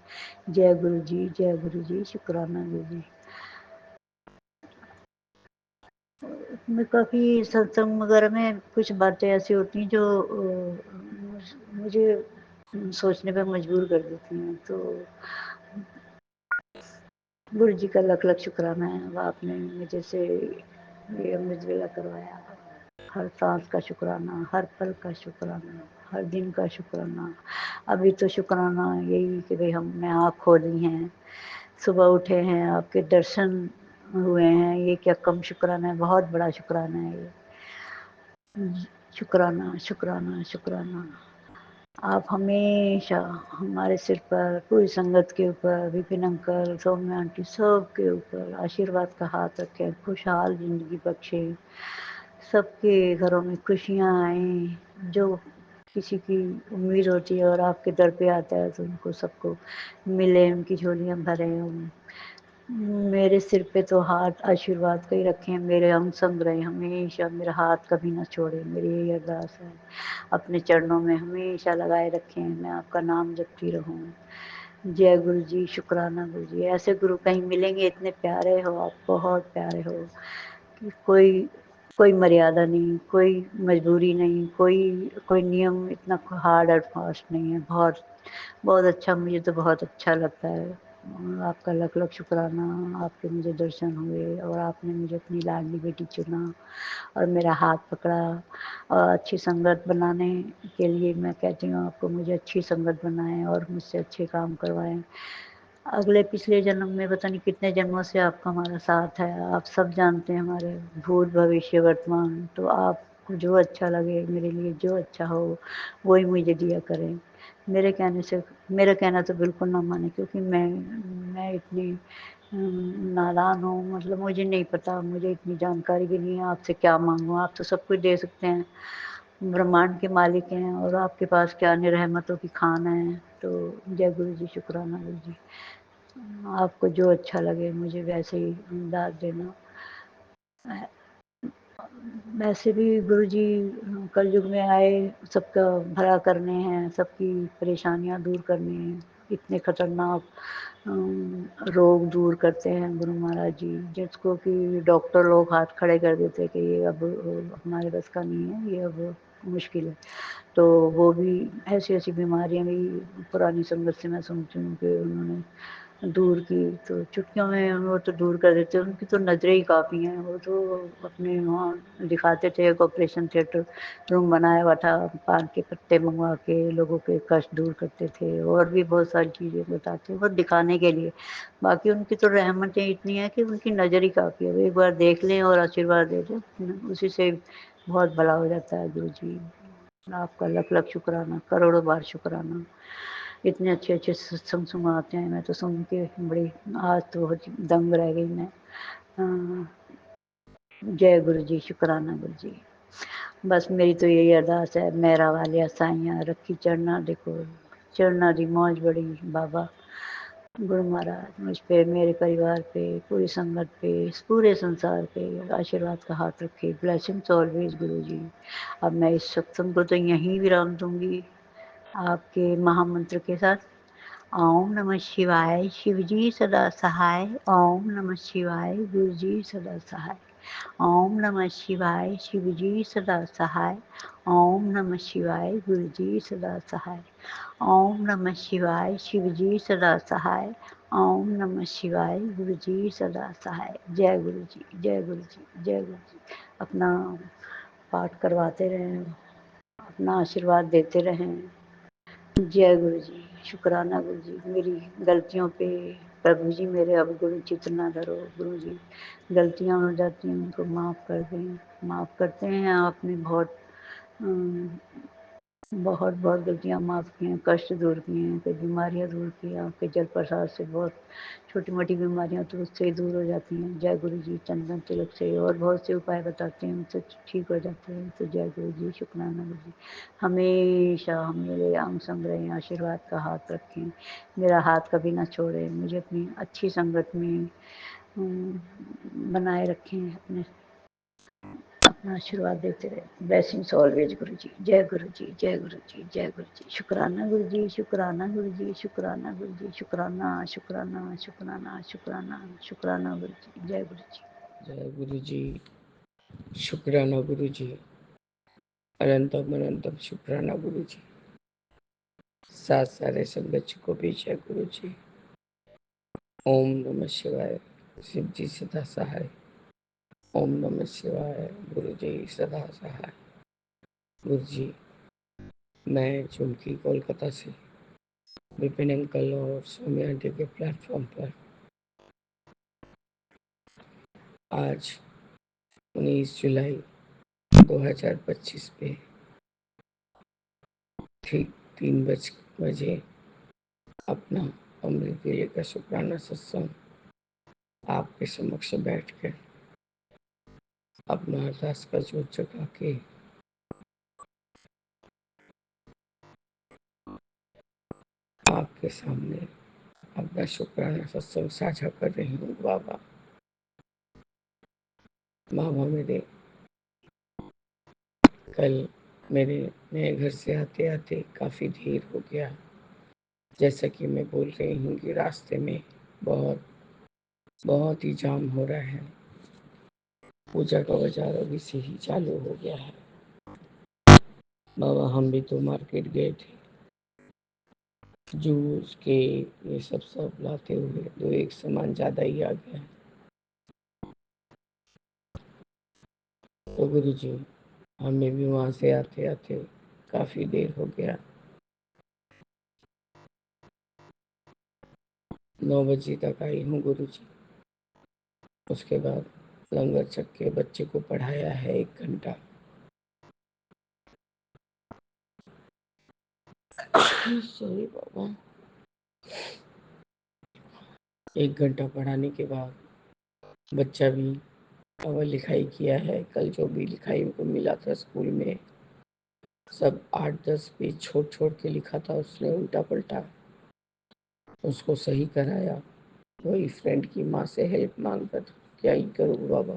[SPEAKER 8] जय गुरु जी, जय गुरु जी, शुक्राना गुरु जी। मैं काफ़ी सत्संग वगैरह में कुछ बातें ऐसी होती हैं जो मुझे सोचने पर मजबूर कर देती हैं। तो गुरु जी का लख लख शुक्राना है, आपने मुझे से ये अमृत वेला करवाया। हर सांस का शुक्राना, हर पल का शुक्राना, हर दिन का शुक्राना। अभी तो शुक्राना यही कि भाई हमने आँख खोली हैं, सुबह उठे हैं, आपके दर्शन हुए हैं, ये क्या कम शुक्राना है, बहुत बड़ा शुक्राना है ये। शुक्राना शुक्राना शुक्राना। आप हमेशा हमारे सिर पर, पूरी संगत के ऊपर, विपिन अंकल, सौम्य आंटी, सब के ऊपर आशीर्वाद का हाथ रखें, खुशहाल ज़िंदगी बख्शें, सबके घरों में खुशियाँ आएँ। जो किसी की उम्मीद होती है और आपके दर पे आता है तो उनको सबको मिले, उनकी झोलियाँ भरें। मेरे सिर पे तो हाथ आशीर्वाद का ही रखें, मेरे अंग संग रहें हमेशा, मेरा हाथ कभी ना छोड़े, मेरी यही अरदास है। अपने चरणों में हमेशा लगाए रखें, मैं आपका नाम जपती रहूं। जय गुरु जी, शुक्राना गुरु जी। ऐसे गुरु कहीं मिलेंगे, इतने प्यारे हो आप, बहुत प्यारे हो कि कोई कोई मर्यादा नहीं, कोई मजबूरी नहीं, कोई कोई नियम इतना हार्ड एंड फास्ट नहीं है। बहुत बहुत अच्छा, मुझे तो बहुत अच्छा लगता है। आपका लख लख शुक्राना, आपके मुझे दर्शन हुए और आपने मुझे अपनी लाडली बेटी चुना और मेरा हाथ पकड़ा। और अच्छी संगत बनाने के लिए मैं कहती हूँ आपको, मुझे अच्छी संगत बनाएं और मुझसे अच्छे काम करवाएं। अगले पिछले जन्म में पता नहीं कितने जन्मों से आपका हमारा साथ है, आप सब जानते हैं हमारे भूत भविष्य वर्तमान। तो आपको जो अच्छा लगे, मेरे लिए जो अच्छा हो वही मुझे दिया करें। मेरे कहने से, मेरा कहना तो बिल्कुल ना माने, क्योंकि मैं इतनी नादान हूँ, मतलब मुझे नहीं पता, मुझे इतनी जानकारी भी नहीं है आपसे क्या मांगूँ। आप तो सब कुछ दे सकते हैं, ब्रह्मांड के मालिक हैं, और आपके पास क्या रहमतों की खान है। तो जय गुरु जी, शुक्राना गुरु जी। आपको जो अच्छा लगे मुझे वैसे ही दाद देना। वैसे भी गुरु जी कलयुग में आए सबका भला करने हैं, सबकी परेशानियां दूर करनी हैं। इतने खतरनाक रोग दूर करते हैं गुरु महाराज जी, जिसको कि डॉक्टर लोग हाथ खड़े कर देते हैं कि ये अब हमारे बस का नहीं है, ये अब मुश्किल है। तो वो भी ऐसी ऐसी बीमारियां भी पुरानी संगत से मैं सुनती हूँ कि उन्होंने दूर की, तो चुटकियों में वो तो दूर कर देते हैं। उनकी तो नज़रें ही काफ़ी हैं, वो तो अपने वहाँ दिखाते थे, एक ऑपरेशन थिएटर रूम बनाया हुआ था, पान के पत्ते मंगवा के लोगों के कष्ट दूर करते थे, और भी बहुत सारी चीज़ें बताते हैं, वो दिखाने के लिए। बाकी उनकी तो रहमतें इतनी हैं कि उनकी नज़र ही काफ़ी है, वो एक बार देख लें और आशीर्वाद दे दें, उसी से बहुत भला हो जाता है गुरु जी। आपका लख लख शुक्राना, करोड़ों बार शुक्राना। इतने अच्छे अच्छे सत्संग सुनाते हैं, मैं तो सुन के बड़ी आज तो बहुत दंग रह गई मैं। जय गुरु जी, शुक्राना गुरु जी। बस मेरी तो यही अरदास है, मेरा वाले साइयाँ रखी चढ़ना देखो, चढ़ना दी मौज बड़ी बाबा। गुरु महाराज मुझ पे, मेरे परिवार पे, पूरी संगत पे, इस पूरे संसार पे आशीर्वाद का हाथ रखे। ब्लेसिंग्स ऑलवेज गुरु जी। अब मैं इस सत्संग को तो यहीं विराम दूंगी आपके महामंत्र के साथ। ओम नमः शिवाय, शिव जी सदा सहाय। ओम नमः शिवाय, गुरु जी सदा सहाय। ओम नमः शिवाय, शिव जी सदा सहाय। ओम नमः शिवाय, गुरु जी सदा सहाय। ओम नमः शिवाय, शिव जी सदा सहाय। ओम नमः शिवाय, गुरु जी सदा सहाय। जय गुरु जी, जय गुरु जी, जय गुरु जी। अपना पाठ करवाते रहें, अपना आशीर्वाद देते रहें। जय गुरु जी, शुक्राना गुरु जी। मेरी गलतियों पे प्रभु जी मेरे अब गुरु चित ना धरो, गुरु जी गलतियाँ हो जाती हैं उनको माफ़ कर दें, माफ़ करते हैं आपने बहुत बहुत गलतियाँ माफ़ की हैं, कष्ट दूर किए हैं, कई बीमारियाँ दूर की हैं, आपके जल प्रसाद से बहुत छोटी मोटी बीमारियाँ तो उससे दूर हो जाती हैं। जय गुरु जी, चंदन तिलक से और बहुत से उपाय बताते हैं, उनसे ठीक हो जाते हैं। तो जय गुरु जी, शुक्राना गुरु जी। हमेशा हम मेरे अंग संग रहें, आशीर्वाद का हाथ रखें, मेरा हाथ कभी ना छोड़ें, मुझे अपनी अच्छी संगत में बनाए रखें, अपना आशीर्वाद देते रहे। ब्लेसिंग्स ऑलवेज गुरु जी। जय गुरु जी, जय गुरु जी, जय गुरु जी। शुक्राना गुरु जी, शुक्राना गुरु जी, शुक्राना गुरु जी, शुक्राना शुक्राना शुक्राना शुक्राना शुक्राना गुरु जी। जय गुरु जी।
[SPEAKER 9] जय गुरु जी, शुक्राना गुरु जी, अनंतम अनंतम शुक्राना गुरु जी। सात सारे संगत को भी जय गुरु जी। ओम नमः शिवाय, शिव जी सदा सहाय। ओम नमः शिवाय, गुरु जी सदा सहाय। गुरु जी, मैं चुमकी कोलकाता से विपिन अंकल और सौम्या आंटी के प्लेटफॉर्म पर आज 19 जुलाई 2025 पे ठीक 3 बजे अपना अमृत वेले का शुक्राना सत्संग आपके समक्ष बैठ कर अपना अरदास का जोत जगा के आपके सामने अपना शुक्राना सत्संग साझा कर रही हूँ। बाबा बाबा मेरे कल मेरे नए घर से आते आते काफ़ी देर हो गया। जैसा कि मैं बोल रही हूँ कि रास्ते में बहुत बहुत ही जाम हो रहा है। पूजा का बाजार अभी से ही चालू हो गया है। बाबा हम भी तो मार्केट गए थे, जूस केक ये सब लाते हुए तो एक सामान ज़्यादा ही आ गया। तो गुरु जी हमें भी वहाँ से आते आते काफ़ी देर हो गया। 9 बजे तक आई हूँ गुरु जी। उसके बाद लंगर छक के बच्चे को पढ़ाया है 1 घंटा। सॉरी बाबा। 1 घंटा पढ़ाने के बाद बच्चा भी अव्वल लिखाई किया है। कल जो भी लिखाई उनको मिला था स्कूल में सब 8-10 पेज छोड़ छोड़ के लिखा था उसने उल्टा पलटा। उसको सही कराया। वही फ्रेंड की माँ से हेल्प मांग कर क्या ही करूँ बाबा।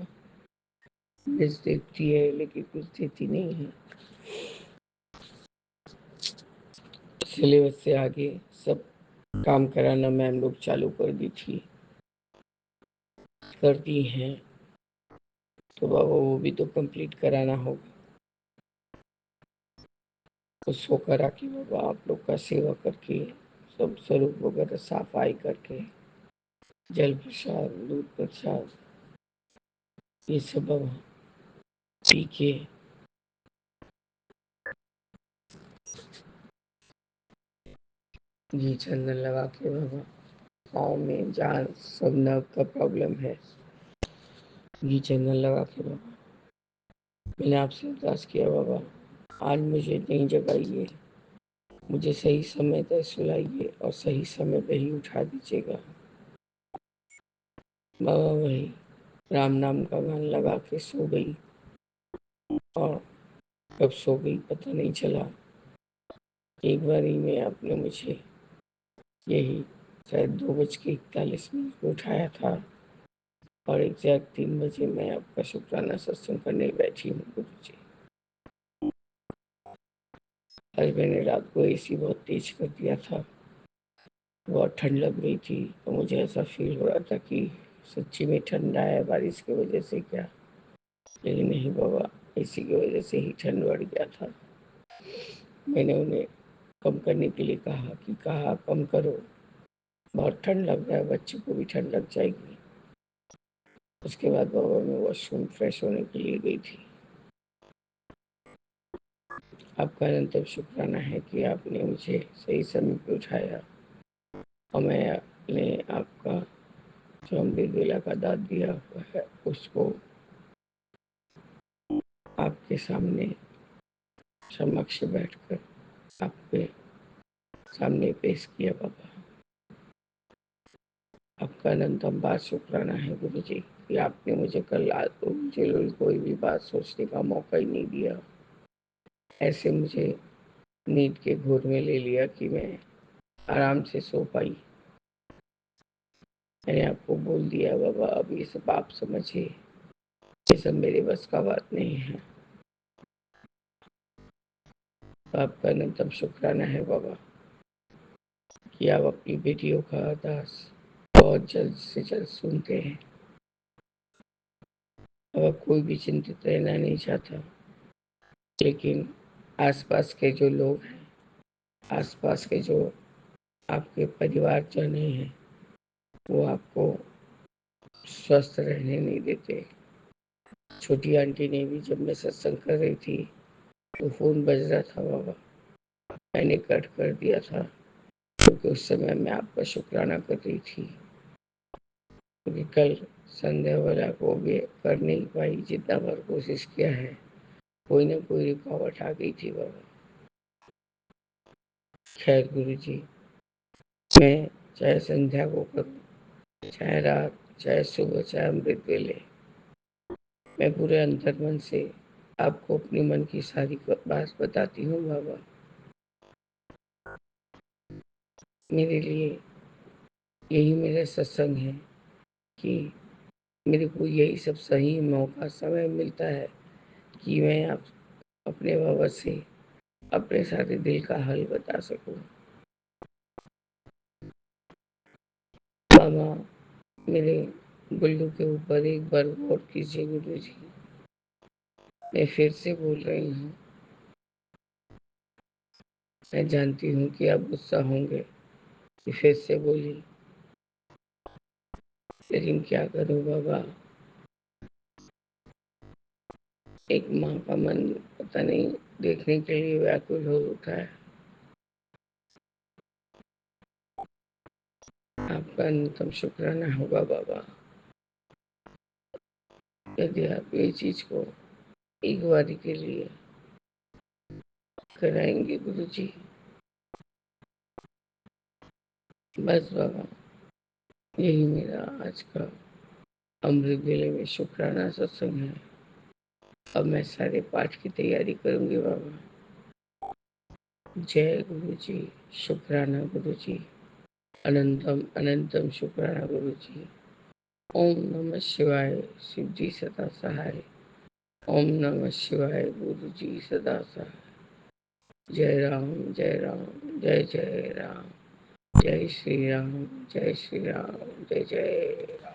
[SPEAKER 9] मिस देखती है लेकिन कुछ देती नहीं है। सिलेबस से आगे सब काम कराना मैम लोग चालू कर दी थी, कर दी हैं। तो बाबा वो भी तो कंप्लीट कराना होगा। उसको करा के बाबा आप लोग का सेवा करके सब स्वरूप वगैरह सफाई करके जल प्रसाद दूध प्रसाद ये सब बाबा पी के घी चंदन लगा के बाबा पाँव में जहाँ सब नर्व का प्रॉब्लम है घी चंदन लगा के बाबा मैंने आपसे अरदास किया बाबा आज मुझे नहीं जगाइए, मुझे सही समय तय सुलाइए और सही समय पे ही उठा दीजिएगा। बाबा वही राम नाम का गान लगा के सो गई और कब सो गई पता नहीं चला। एक बार ही में आपने मुझे यही शायद 2:41 को उठाया था और एग्जैक्ट 3 बजे मैं आपका शुक्राना सत्संग करने बैठी हूँ गुरु जी। आज मैंने रात को एसी बहुत तेज कर दिया था, बहुत ठंड लग रही थी तो मुझे ऐसा फील हो रहा था कि सच्ची में ठंडा है बारिश की वजह से क्या, लेकिन नहीं बाबा एसी की वजह से ही ठंड बढ़ गया था। मैंने उन्हें कम करने के लिए कहा कम करो, बहुत ठंड लग रहा है, बच्चे को भी ठंड लग जाएगी। उसके बाद बाबा मैं वॉशरूम फ्रेश होने के लिए गई थी। आपका अनंत शुक्राना है कि आपने मुझे सही समय पे उठाया और मैं ने आपका जो अमृत वेला का दाद दिया हुआ है उसको आपके सामने समक्ष बैठकर आपके सामने पेश किया बाबा। आपका अनंतम बात शुक्राना है गुरु जी कि आपने मुझे कल रात को मुझे कोई भी बात सोचने का मौका ही नहीं दिया। ऐसे मुझे नींद के घोर में ले लिया कि मैं आराम से सो पाई। मैंने आपको बोल दिया बाबा, अब ये सब आप समझिए, ये सब मेरे बस का बात नहीं है। तो आपका अनंतम शुक्राना है बाबा कि आप अपनी बेटियों का अरदास बहुत जल्द से जल्द सुनते हैं। अब कोई भी चिंतित रहना नहीं चाहता, लेकिन आसपास के जो लोग हैं, आसपास के जो आपके परिवारजन हैं, वो आपको स्वस्थ रहने नहीं देते। छोटी आंटी ने भी जब मैं सत्संग कर रही थी तो फोन बज रहा था बाबा, मैंने कट कर दिया था क्योंकि उस समय मैं आपका शुक्राना कर रही थी। क्योंकि कल संध्या वाला को भी कर नहीं पाई, जितना बार कोशिश किया है कोई ना कोई रुकावट आ गई थी बाबा। खैर गुरु जी, मैं चाहे संध्या को करूं, चाहे रात, चाहे सुबह, चाहे अमृत वेले, मैं पूरे अंतर्मन से आपको अपने मन की सारी बात बताती हूँ बाबा। मेरे लिए यही मेरा सत्संग है कि मेरे को यही सब सही मौका समय मिलता है कि मैं आप अपने बाबा से अपने सारे दिल का हाल बता सकूं। बाबा, मेरे गुल्लू के ऊपर एक बार गौर कीजिए गुरु जी। मैं फिर से बोल रही हूँ, मैं जानती हूँ कि आप गुस्सा होंगे कि फिर से बोली, लेकिन क्या करूँ बाबा, एक माँ का मन पता नहीं देखने के लिए व्याकुल हो उठा है। आपका अन्यतम शुक्राना होगा बाबा यदि आप ये चीज को एक बारी के लिए कराएंगे गुरु जी। बस बाबा, यही मेरा आज का अमृत वेले में शुक्राना सत्संग है। अब मैं सारे पाठ की तैयारी करूंगी बाबा। जय गुरु जी, शुक्राना गुरु जी, अनंतम अनंतम शुक्राना गुरु जी। ओम नमः शिवाय, शिव जी सदा सहाय। ओम नमः शिवाय, गुरु जी सदा सहाय। जय राम जय राम, जय जय राम, जय श्री राम, जय श्री राम, जय जय राम।